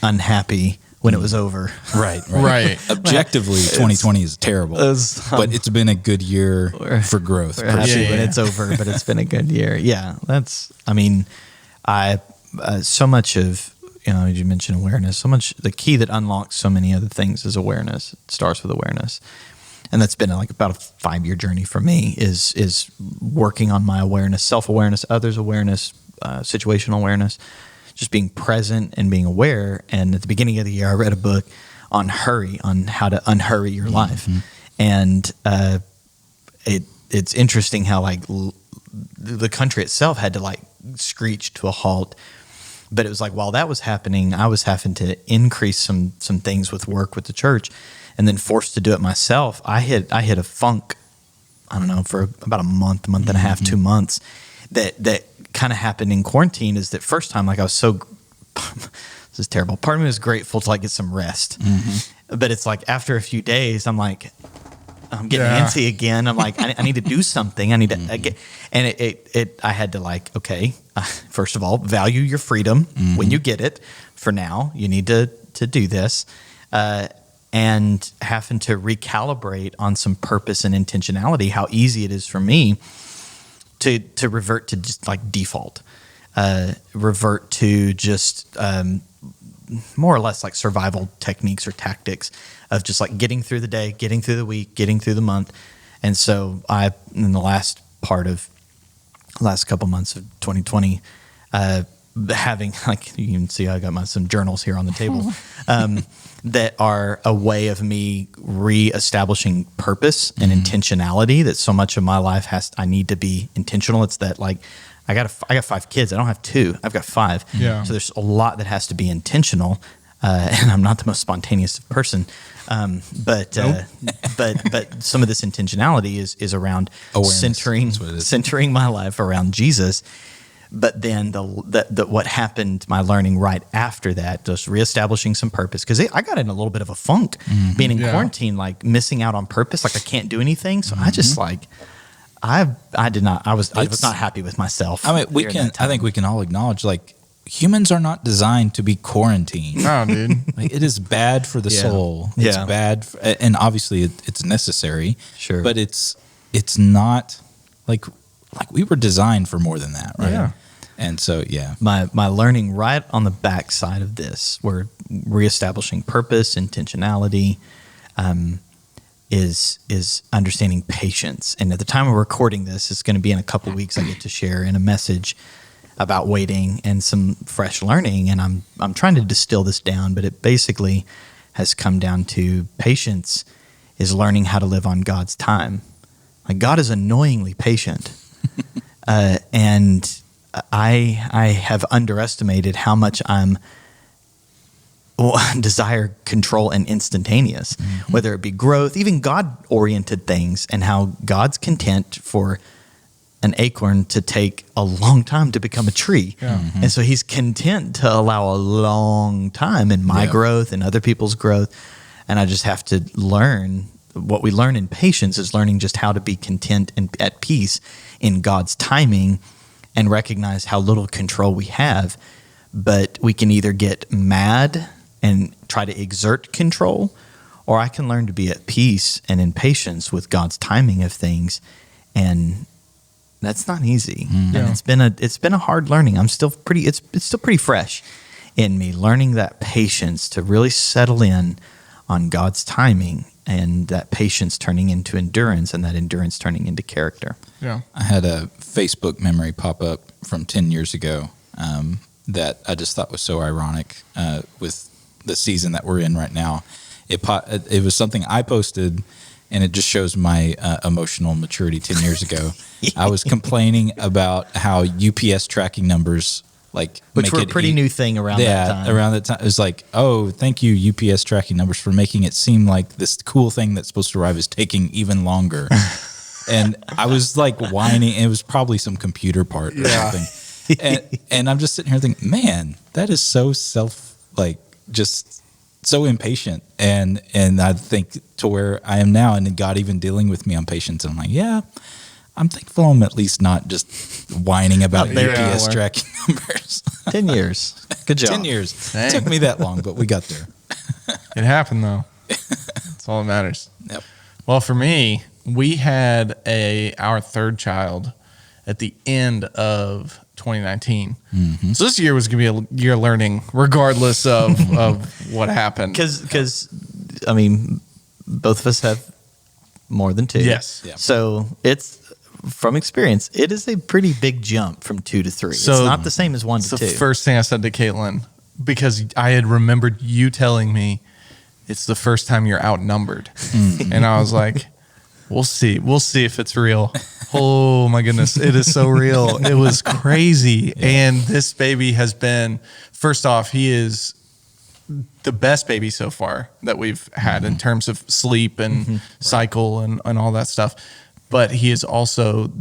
unhappy when it was over. Right. Objectively, 2020 is terrible, but it's been a good year for growth. We're happy when it's over, but it's been a good year. Yeah, so much of, you mentioned awareness. So much, the key that unlocks so many other things is awareness. It starts with awareness. And that's been like about a 5-year journey for me, is working on my awareness, self-awareness, others' awareness, situational awareness, just being present and being aware. And at the beginning of the year, I read a book on how to unhurry your life. And it's interesting how like the country itself had to like screech to a halt. But it was like, while that was happening, I was having to increase some things with work with the church, and then forced to do it myself. I hit a funk, I don't know, for about a month and a half, 2 months, that kind of happened in quarantine. Is that first time, like I was so, this is terrible. Part of me was grateful to like get some rest. But it's like after a few days, I'm like, I'm getting antsy again. I'm like, I need to do something. I need to I had to like, okay, first of all, value your freedom when you get it. For now, you need to do this, and having to recalibrate on some purpose and intentionality. How easy it is for me to revert to just like default, revert to just more or less like survival techniques or tactics of just like getting through the day, getting through the week, getting through the month. And so in the last couple months of 2020, having, like, you can see I got some journals here on the table, that are a way of me reestablishing purpose and intentionality, that so much of my life I need to be intentional. It's that like, I got 5 kids. I don't have 2. I've got 5. Yeah. So there's a lot that has to be intentional. And I'm not the most spontaneous person. But some of this intentionality is around awareness. Centering my life around Jesus. But then what happened, my learning right after that, just reestablishing some purpose, because I got in a little bit of a funk being in quarantine, like missing out on purpose, like I can't do anything. So I just like, I was not happy with myself. I mean, I think we can all acknowledge, like, humans are not designed to be quarantined. No, dude. Like, it is bad for the soul. It's bad, and obviously it's necessary. Sure, but it's not like we were designed for more than that, right? Yeah. And so, my learning right on the backside of this, we're reestablishing purpose, intentionality, is understanding patience. And at the time of recording this, it's going to be in a couple weeks. I get to share in a message about waiting and some fresh learning, and I'm trying to distill this down, but it basically has come down to patience is learning how to live on God's time. Like, God is annoyingly patient, and I have underestimated how much desire control and instantaneous, whether it be growth, even God-oriented things, and how God's content for an acorn to take a long time to become a tree. And so he's content to allow a long time in my growth and other people's growth. And I just have to learn what we learn in patience is learning just how to be content and at peace in God's timing, and recognize how little control we have. But we can either get mad and try to exert control, or I can learn to be at peace and in patience with God's timing of things. And that's not easy. And it's been a hard learning. It's still pretty fresh in me, learning that patience to really settle in on God's timing and that patience turning into endurance, and that endurance turning into character. Yeah. I had a Facebook memory pop up from 10 years ago that I just thought was so ironic with the season that we're in right now. It was something I posted, and it just shows my emotional maturity 10 years ago. I was complaining about how UPS tracking numbers, which were a pretty new thing around that time. Around that time. It was like, oh, thank you, UPS tracking numbers, for making it seem like this cool thing that's supposed to arrive is taking even longer. And I was like whining. It was probably some computer part or something. And I'm just sitting here thinking, man, that is so just so impatient. And I think to where I am now, and God even dealing with me on patience. And I'm like, yeah, I'm thankful I'm at least not just whining about UPS tracking numbers. 10 years. Good job. 10 years. Dang. It took me that long, but we got there. It happened, though. That's all that matters. Yep. Well, for me, we had our third child at the end of 2019. Mm-hmm. So this year was going to be a year learning, regardless of what happened. Because, I mean, both of us have more than 2. Yes. Yep. So it's, from experience, it is a pretty big jump from 2 to 3. So it's not the same as 1 to 2. The first thing I said to Caitlin, because I had remembered you telling me it's the first time you're outnumbered. Mm-hmm. And I was like, we'll see. We'll see if it's real. Oh my goodness. It is so real. It was crazy. Yeah. And this baby has been, first off, he is the best baby so far that we've had in terms of sleep and cycle and all that stuff. But he is also,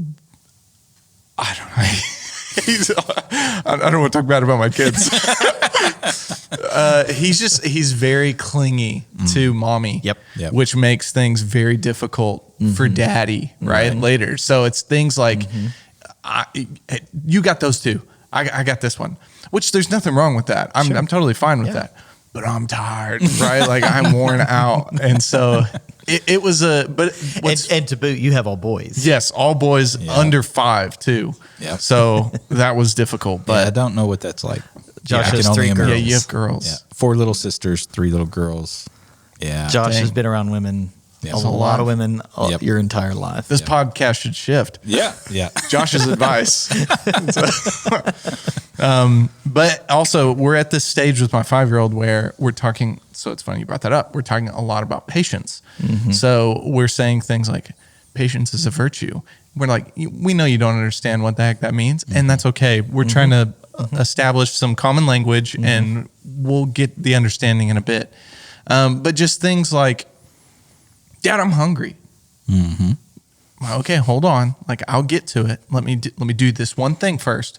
I don't want to talk bad about my kids. He's very clingy to mommy. Yep. Which makes things very difficult for daddy, right? Later. So it's things like, you got those 2. I got this one, which there's nothing wrong with that. I'm totally fine with that. But I'm tired, right? Like I'm worn out. And so it was and to boot, you have all boys. Yes, all boys under 5 too. Yeah. So that was difficult. But I don't know what that's like. Josh has 3 girls. Yeah, you have girls. Yeah. 4 little sisters, 3 little girls. Yeah. Josh has been around women, a lot of women, your entire life. This podcast should shift. Yeah. Josh's advice. But also, we're at this stage with my 5-year-old where we're talking. So it's funny you brought that up. We're talking a lot about patience. Mm-hmm. So we're saying things like patience is a virtue. We're like, we know you don't understand what the heck that means, and that's okay. We're trying to establish some common language, and we'll get the understanding in a bit. But just things like, Dad, I'm hungry. Mm-hmm. Okay, hold on. Like, I'll get to it. Let me do this one thing first.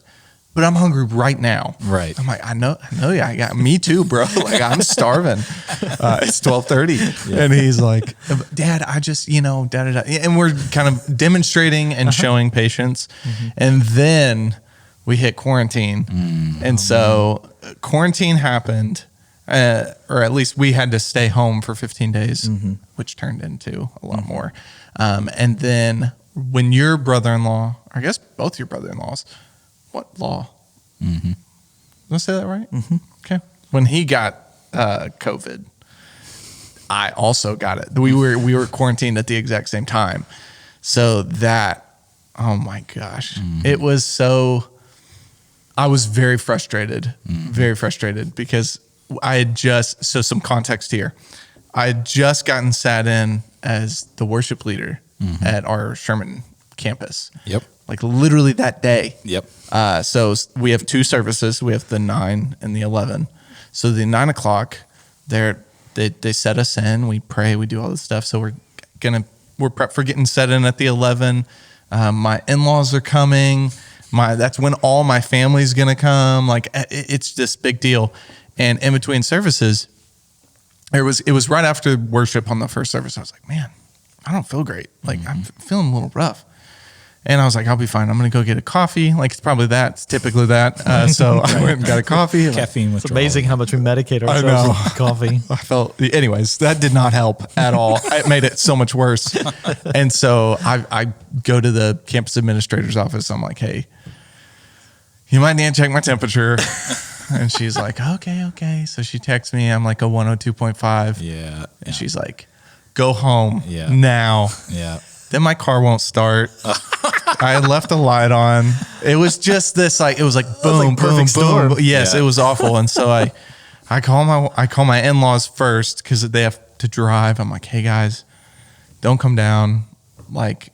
But I'm hungry right now. Right. I'm like, I know. Yeah, I got me too, bro. Like I'm starving. It's 12:30, and he's like, Dad, I just, da da da. And we're kind of demonstrating and showing patience, and then we hit quarantine, and so quarantine happened, or at least we had to stay home for 15 days, which turned into a lot more. And then when your brother-in-law, I guess both your brother-in-laws. What law? Did I say that right? Okay. When he got COVID, I also got it. We were quarantined at the exact same time. So that, oh my gosh, it was so. I was very frustrated, because I had some context here. I had just gotten sat in as the worship leader at our Sherman campus. Yep. Like literally that day. Yep. So we have 2 services. We have the 9 and the 11. So the 9 o'clock, they set us in. We pray. We do all this stuff. So we're prepped for getting set in at the 11. My in-laws are coming. That's when all my family's gonna come. Like it's this big deal. And in between services, it was right after worship on the first service. I was like, man, I don't feel great. Like I'm feeling a little rough. And I was like, I'll be fine. I'm going to go get a coffee. Like, it's probably that. It's typically that. So I went and got a coffee. Caffeine withdrawal. It's amazing how much we medicate ourselves with coffee. Anyways, that did not help at all. It made it so much worse. And so I go to the campus administrator's office. I'm like, hey, you might need to check my temperature. And she's like, okay. So she texts me. I'm like a 102.5. Yeah. And she's like, go home now. Yeah. Then my car won't start. I had left the light on. It was just this like, it was like boom, boom, boom. Yes, it was awful. And so I call my in-laws first because they have to drive. I'm like, hey guys, don't come down. Like,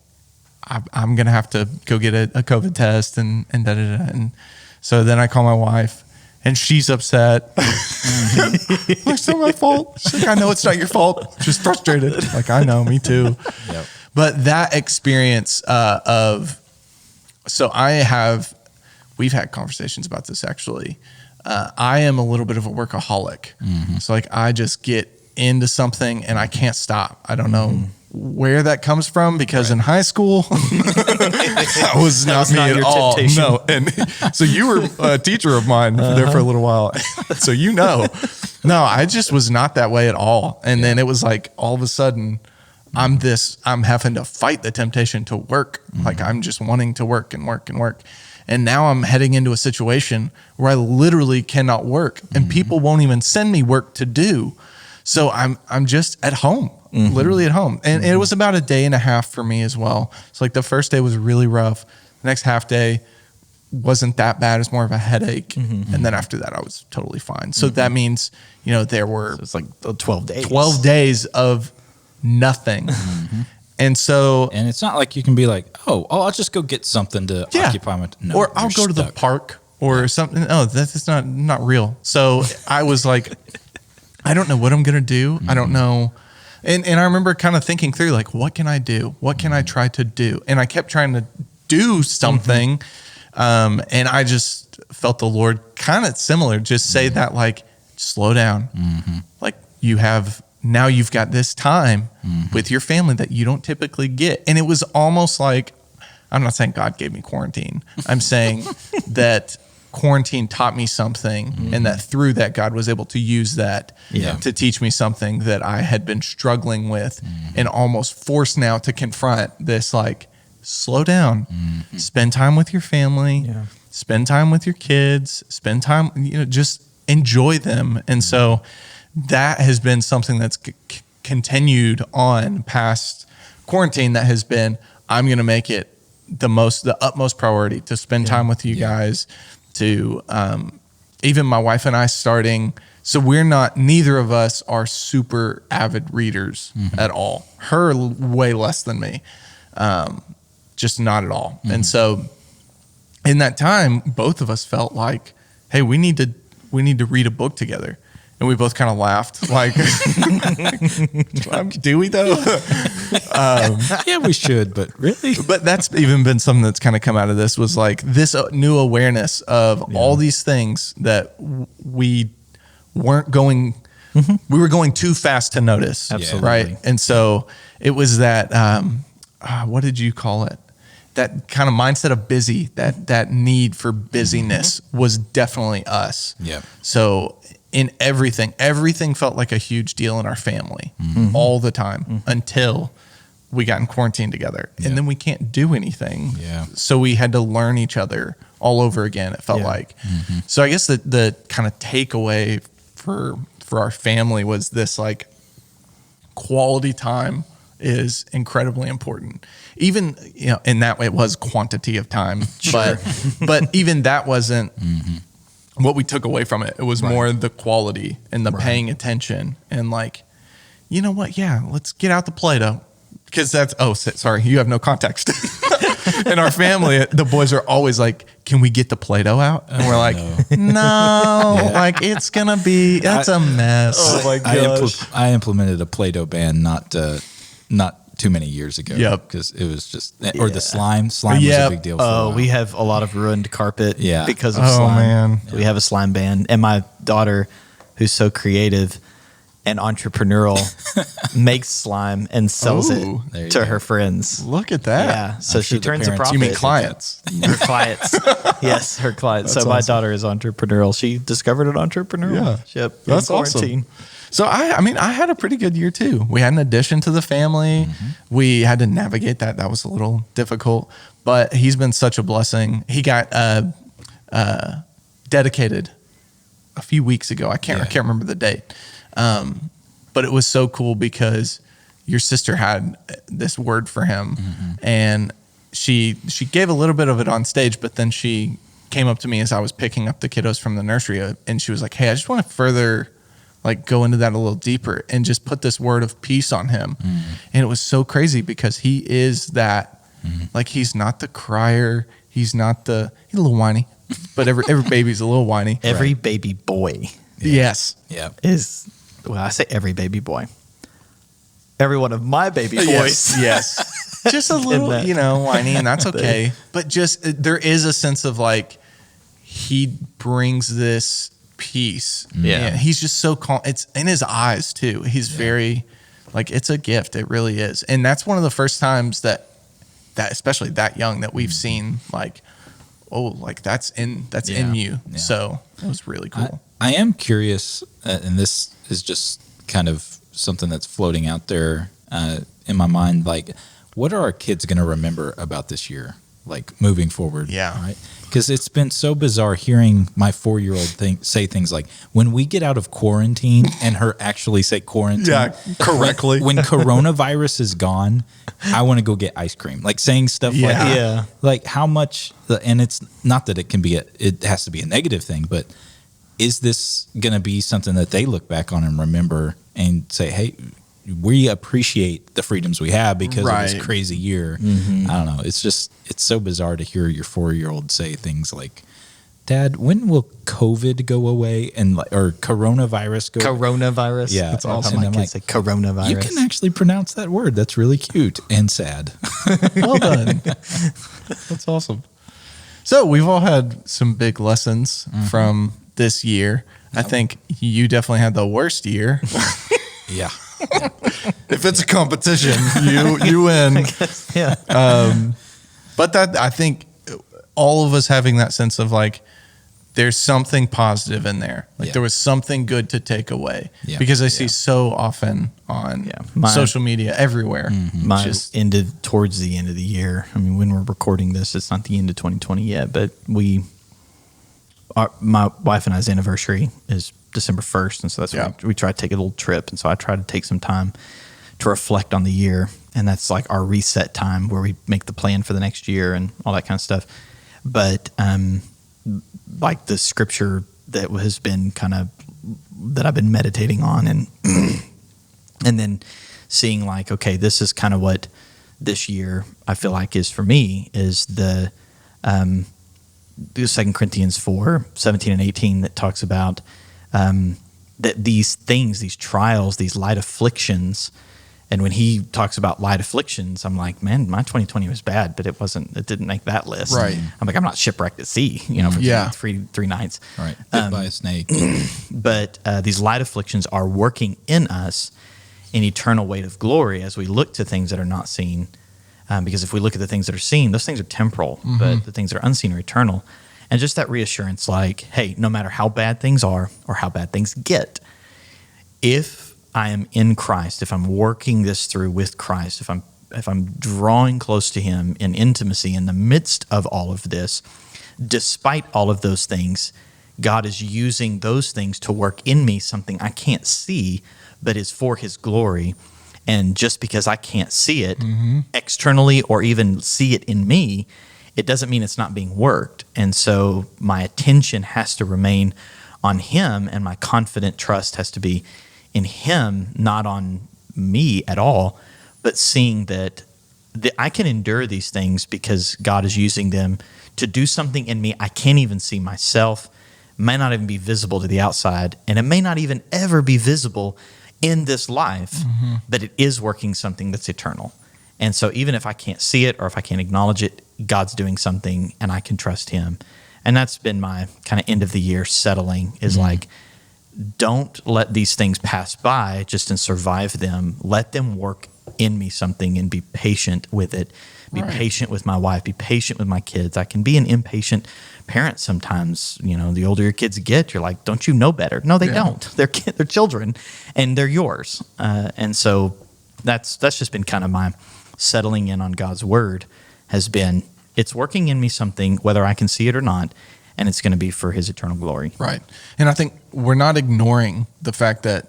I'm going to have to go get a COVID test and da-da-da. And so then I call my wife and she's upset. It's not my fault. She's like, I know it's not your fault. She's frustrated. Like, I know, me too. Yep. But that experience we've had conversations about this actually. I am a little bit of a workaholic. So like I just get into something and I can't stop. I don't know where that comes from because in high school, that was not me at all. Temptation. No. And so you were a teacher of mine there for a little while. So no, I just was not that way at all. And then it was like all of a sudden I'm having to fight the temptation to work. Like I'm just wanting to work and work and work. And now I'm heading into a situation where I literally cannot work and people won't even send me work to do. So I'm just at home, literally at home. And it was about a day and a half for me as well. So like the first day was really rough. The next half day wasn't that bad. It was more of a headache. And then after that, I was totally fine. So that means, there were it's like 12 days. 12 days of nothing. And so, and it's not like you can be like, I'll just go get something to occupy my time. No, or I'll go to the park or something. Oh, that's not real. So I was like, I don't know what I'm going to do. I don't know. And I remember kind of thinking through like, what can I do? What can I try to do? And I kept trying to do something. And I just felt the Lord kind of similar, just say that like, slow down. Like now you've got this time with your family that you don't typically get. And it was almost like, I'm not saying God gave me quarantine. I'm saying that quarantine taught me something and that through that God was able to use that to teach me something that I had been struggling with and almost forced now to confront this, like, slow down, spend time with your family, spend time with your kids, spend time, just enjoy them. And so that has been something that's continued on past quarantine that has been, I'm going to make it the utmost priority to spend time with you guys, to even my wife and I starting. So neither of us are super avid readers at all. Her way less than me, just not at all. And so in that time, both of us felt like, hey, we need to read a book together. And we both kind of laughed, like, do we though? Yeah, we should, but really? But that's even been something that's kind of come out of this, was like this new awareness of all these things that we weren't going, we were going too fast to notice. Absolutely. Right. And so it was that, what did you call it? That kind of mindset of busy, that need for busyness was definitely us. Yeah. So in everything felt like a huge deal in our family all the time until we got in quarantine together. And then we can't do anything. Yeah. So we had to learn each other all over again, it felt like. So I guess the kind of takeaway for our family was this, like, quality time is incredibly important. Even, in that way it was quantity of time, but even that wasn't what we took away from it. It was more the quality and the paying attention and, like, you know what? Yeah, let's get out the Play-Doh, because sorry, you have no context. In our family, the boys are always like, can we get the Play-Doh out? And we're like, no, like, it's going to be, that's a mess. Oh my gosh. I implemented a Play-Doh ban not too many years ago. Yep. Because it was just, or the slime was a big deal for a while. We have a lot of ruined carpet because of Oh, slime. man. We have a slime ban. And my daughter, who's so creative and entrepreneurial, makes slime and sells Ooh, it to her friends. Look at that. Yeah. So she sure the turns a parents- profit. You mean clients? Her clients. Yes, her clients. So my daughter is entrepreneurial. She discovered an entrepreneurship in That's quarantine. awesome. So I had a pretty good year too. We had an addition to the family. We had to navigate that. That was a little difficult, but he's been such a blessing. He got dedicated a few weeks ago. I can't remember the date. But it was so cool because your sister had this word for him, and she gave a little bit of it on stage, but then she came up to me as I was picking up the kiddos from the nursery, and she was like, "Hey, I just want to further like go into that a little deeper and just put this word of peace on him." And it was so crazy because he is that, like, he's not the crier. He's a little whiny, but every baby's a little whiny. Every baby boy Yes. Yeah. is, well, I say every baby boy. Every one of my baby boys. Yes. Just a little, that. whiny, and that's okay. But just, there is a sense of like, he brings this peace. Yeah. He's just so calm. It's in his eyes too. He's very, like, it's a gift. It really is. And that's one of the first times that especially that young, that we've seen like, oh, like that's in you. Yeah. So it was really cool. I am curious, and this is just kind of something that's floating out there in my mind. Like, what are our kids going to remember about this year, like moving forward? Yeah. Right. Because it's been so bizarre hearing my 4-year-old say things like, when we get out of quarantine, and her actually say quarantine correctly. When coronavirus is gone, I want to go get ice cream. Like saying stuff like that. Yeah. Like how much, and it's not that it can be, it has to be a negative thing, but is this going to be something that they look back on and remember and say, hey, we appreciate the freedoms we have because of this crazy year. I don't know. It's so bizarre to hear your 4-year-old say things like, Dad, when will COVID go away? Or coronavirus go away? Coronavirus. Yeah. That's awesome. And My I'm kids say coronavirus. You can actually pronounce that word. That's really cute and sad. Well done. That's awesome. So we've all had some big lessons from this year. I think you definitely had the worst year. Yeah. If it's a competition, you win. Yeah. But that, I think all of us having that sense of like, there's something positive in there. Like there was something good to take away. Yeah. Because I see so often on social media everywhere. Mine ended towards the end of the year. I mean, when we're recording this, it's not the end of 2020 yet, but my wife and I's anniversary is December 1st. And so that's when we try to take a little trip. And so I try to take some time to reflect on the year. And that's like our reset time where we make the plan for the next year and all that kind of stuff. But, like the scripture that has been that I've been meditating on and then seeing like, okay, this is kind of what this year I feel like is for me is the 2 Corinthians 4:17 and 18 that talks about that these things, these trials, these light afflictions. And when he talks about light afflictions, I'm like, man, my 2020 was bad, but it didn't make that list. Right. I'm like, I'm not shipwrecked at sea, for three nights. Right. Bit by a snake. But these light afflictions are working in us an eternal weight of glory as we look to things that are not seen. Because if we look at the things that are seen, those things are temporal, but the things that are unseen are eternal. And just that reassurance, like, hey, no matter how bad things are or how bad things get, if I am in Christ, if I'm working this through with Christ, if I'm drawing close to him in intimacy in the midst of all of this, despite all of those things, God is using those things to work in me something I can't see, but is for his glory. And just because I can't see it externally or even see it in me, it doesn't mean it's not being worked. And so my attention has to remain on him, and my confident trust has to be in him, not on me at all, but seeing that I can endure these things because God is using them to do something in me I can't even see myself, may not even be visible to the outside, and it may not even ever be visible in this life, but it is working something that's eternal. And so even if I can't see it or if I can't acknowledge it, God's doing something and I can trust him. And that's been my kind of end of the year settling is like, don't let these things pass by just and survive them. Let them work in me something and be patient with it. Be patient with my wife. Be patient with my kids. I can be an impatient parent sometimes. The older your kids get, you're like, don't you know better? No, they don't. They're children, and they're yours. And so that's just been kind of my settling in on God's word has been, it's working in me something, whether I can see it or not, and it's going to be for his eternal glory. Right. And I think we're not ignoring the fact that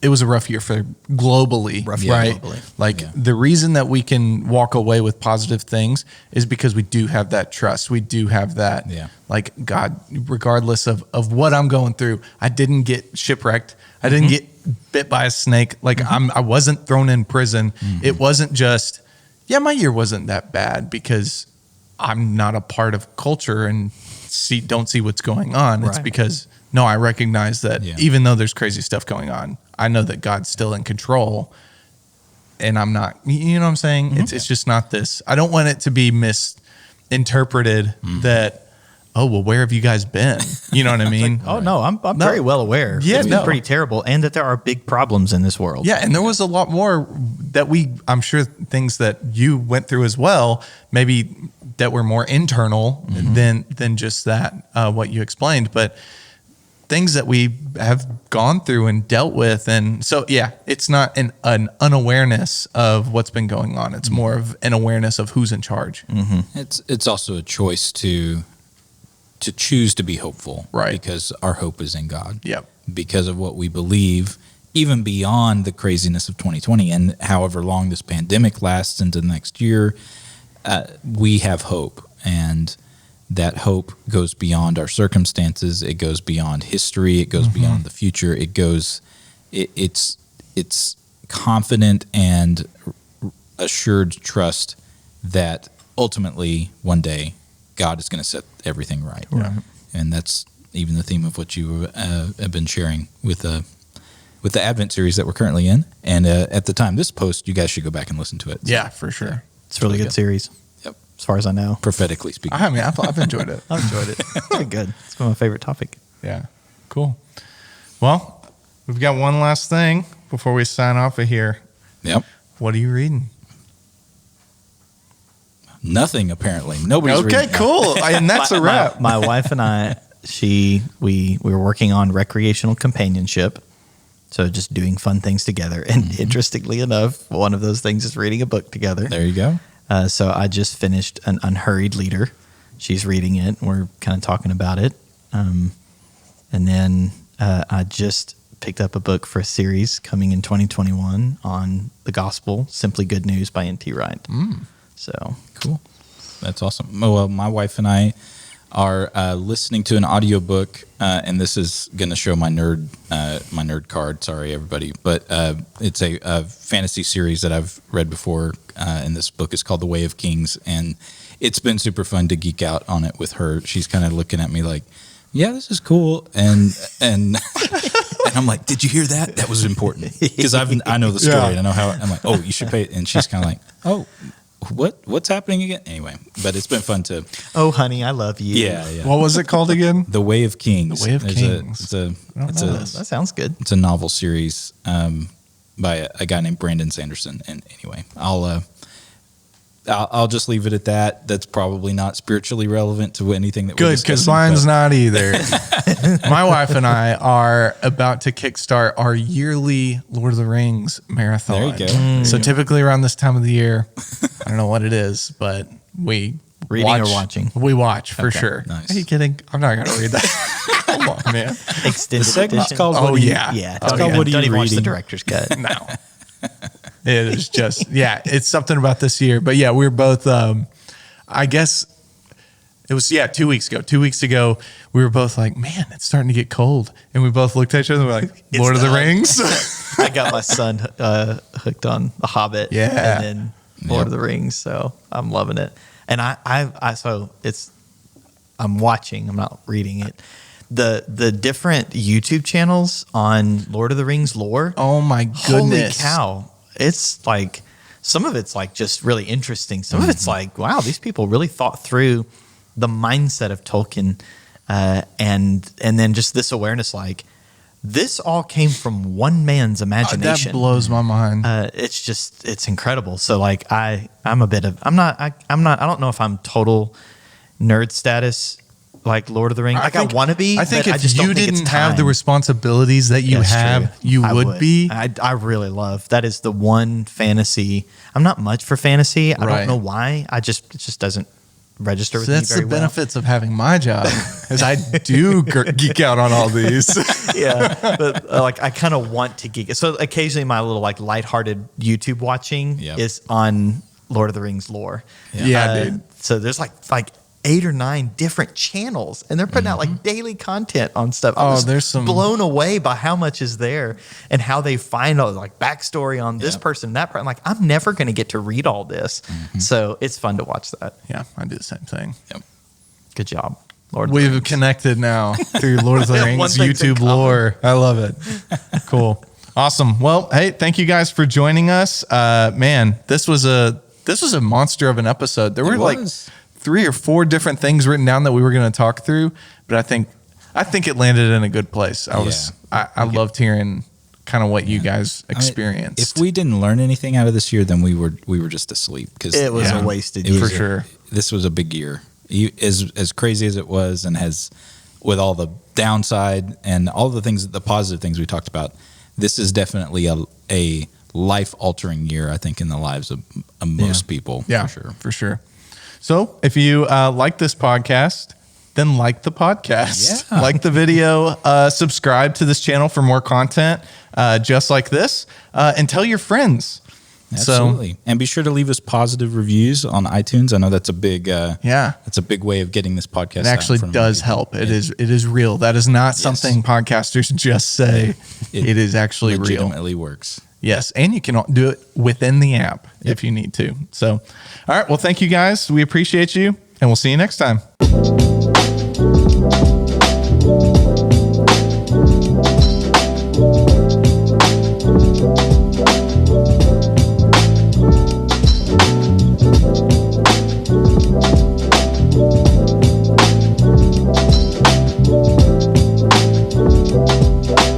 it was a rough year for globally, right? Globally. Like Yeah. the reason that we can walk away with positive things is because we do have that trust. We do have that, like, God, regardless of what I'm going through, I didn't get shipwrecked. I didn't get bit by a snake. Like I wasn't thrown in prison. It wasn't just, my year wasn't that bad because I'm not a part of culture and don't see what's going on. It's because, no, I recognize that even though there's crazy stuff going on, I know that God's still in control and I'm not, you know what I'm saying? It's just not this. I don't want it to be misinterpreted that, oh, well, where have you guys been? You know what I mean? Oh, no, I'm very well aware. Yeah, It's been pretty terrible, and that there are big problems in this world. Yeah, and there was a lot more that I'm sure things that you went through as well, maybe that were more internal than just that, what you explained, but things that we have gone through and dealt with. And so, it's not an unawareness of what's been going on. It's more of an awareness of who's in charge. It's also a choice to choose to be hopeful, right? Because our hope is in God. Yep. Because of what we believe, even beyond the craziness of 2020 and however long this pandemic lasts into the next year, we have hope, and that hope goes beyond our circumstances. It goes beyond history. It goes beyond the future. It's confident and assured trust that ultimately one day God is going to set everything right. And that's even the theme of what you have been sharing with the Advent series that we're currently in. And at the time this post, you guys should go back and listen to it. Yeah, for sure. It's a really good series. Yep. As far as I know. Prophetically speaking. I mean, I've enjoyed it. I've enjoyed it. It's been good. It's been my favorite topic. Yeah. Cool. Well, we've got one last thing before we sign off of here. Yep. What are you reading? Nothing, apparently. Nobody's reading. Okay, cool. And that's a wrap. My wife and I, we were working on recreational companionship. So just doing fun things together. And interestingly enough, one of those things is reading a book together. There you go. So I just finished an Unhurried Leader. She's reading it. We're kind of talking about it. And then I just picked up a book for a series coming in 2021 on the gospel, Simply Good News by N.T. Wright. So cool. That's awesome. Well, my wife and I are listening to an audiobook, and this is going to show my nerd card. Sorry, everybody. But it's a fantasy series that I've read before, and this book is called The Way of Kings, and it's been super fun to geek out on it with her. She's kind of looking at me like, yeah, this is cool. And and I'm like, did you hear that? That was important. Because I know the story. And I know how. I'm like, oh, you should pay it. And she's kind of like, oh, what's happening again? Anyway, but it's been fun to. Oh, honey, I love you. Yeah. What was it called again? The Way of Kings. The Way of Kings. That sounds good. It's a novel series by a guy named Brandon Sanderson. And anyway, I'll just leave it at that. That's probably not spiritually relevant to anything that we're good, because mine's not either. My wife and I are about to kickstart our yearly Lord of the Rings marathon. There you go. So typically around this time of the year, I don't know what it is, but we Reading or watching? We watch for sure. Nice. Are you kidding? I'm not going to read that. Come on, man. Extended The segment's edition. called Oh, What Are You- yeah. Yeah. It's called What Are Don't You even watch the Reading? director's cut. No. It is just, it's something about this year. But yeah, we're both, I guess it was, 2 weeks ago. 2 weeks ago, we were both like, man, it's starting to get cold. And we both looked at each other and we're like, Lord of the Rings. I got my son hooked on The Hobbit. Yeah. And then Lord of the Rings. So I'm loving it. And I'm watching, I'm not reading it. The different YouTube channels on Lord of the Rings lore. Oh my goodness. Holy cow. It's like, some of it's like just really interesting. Some of it's like, wow, these people really thought through the mindset of Tolkien. And then just this awareness, like, this all came from one man's imagination. That blows my mind. It's incredible. So like, I don't know if I'm total nerd status like Lord of the Rings. I want to be. I think but if just don't you think it's didn't have the time. responsibilities that you That's have, true. you I would be. I really love. That is the one fantasy. I'm not much for fantasy. I Right. don't know why. It just doesn't register with So me that's very the well. benefits of having my job, is I do geek out on all these. Yeah, but like I kind of want to geek. So occasionally my little like lighthearted YouTube watching Yep. is on Lord of the Rings lore. Yeah, dude. So there's like 8 or 9 different channels, and they're putting out like daily content on stuff. I was there's some blown away by how much is there and how they find all like backstory on this Yep. person, that person. I'm like, I'm never going to get to read all this, so it's fun to watch that. Yeah, I do the same thing. Yep. Good job, Lord. of the We've Rings. connected now through Lord of the We have Rings one thing in YouTube common. lore. I love it. Cool. Awesome. Well, hey, thank you guys for joining us. Man, this was a monster of an episode. There were like was. 3 or 4 different things written down that we were going to talk through, but I think it landed in a good place. I loved hearing kind of what you guys experienced. If we didn't learn anything out of this year, then we were just asleep, because It was a wasted It year. was For sure. This was a big year. As crazy as it was, and has with all the downside and all the things, the positive things we talked about, this is definitely a life altering year, I think, in the lives of most people. Yeah, for sure. for sure. So if you like this podcast, then like the podcast, Yeah. like the video, subscribe to this channel for more content just like this, and tell your friends. Absolutely. And be sure to leave us positive reviews on iTunes. I know that's a big Yeah. that's a big way of getting this podcast It out actually in front of more does people. help. It is real. That is not something podcasters just say. It is actually real. legitimately works. Yes, and you can do it within the app if you need to. So, all right. Well, thank you guys. We appreciate you, and we'll see you next time.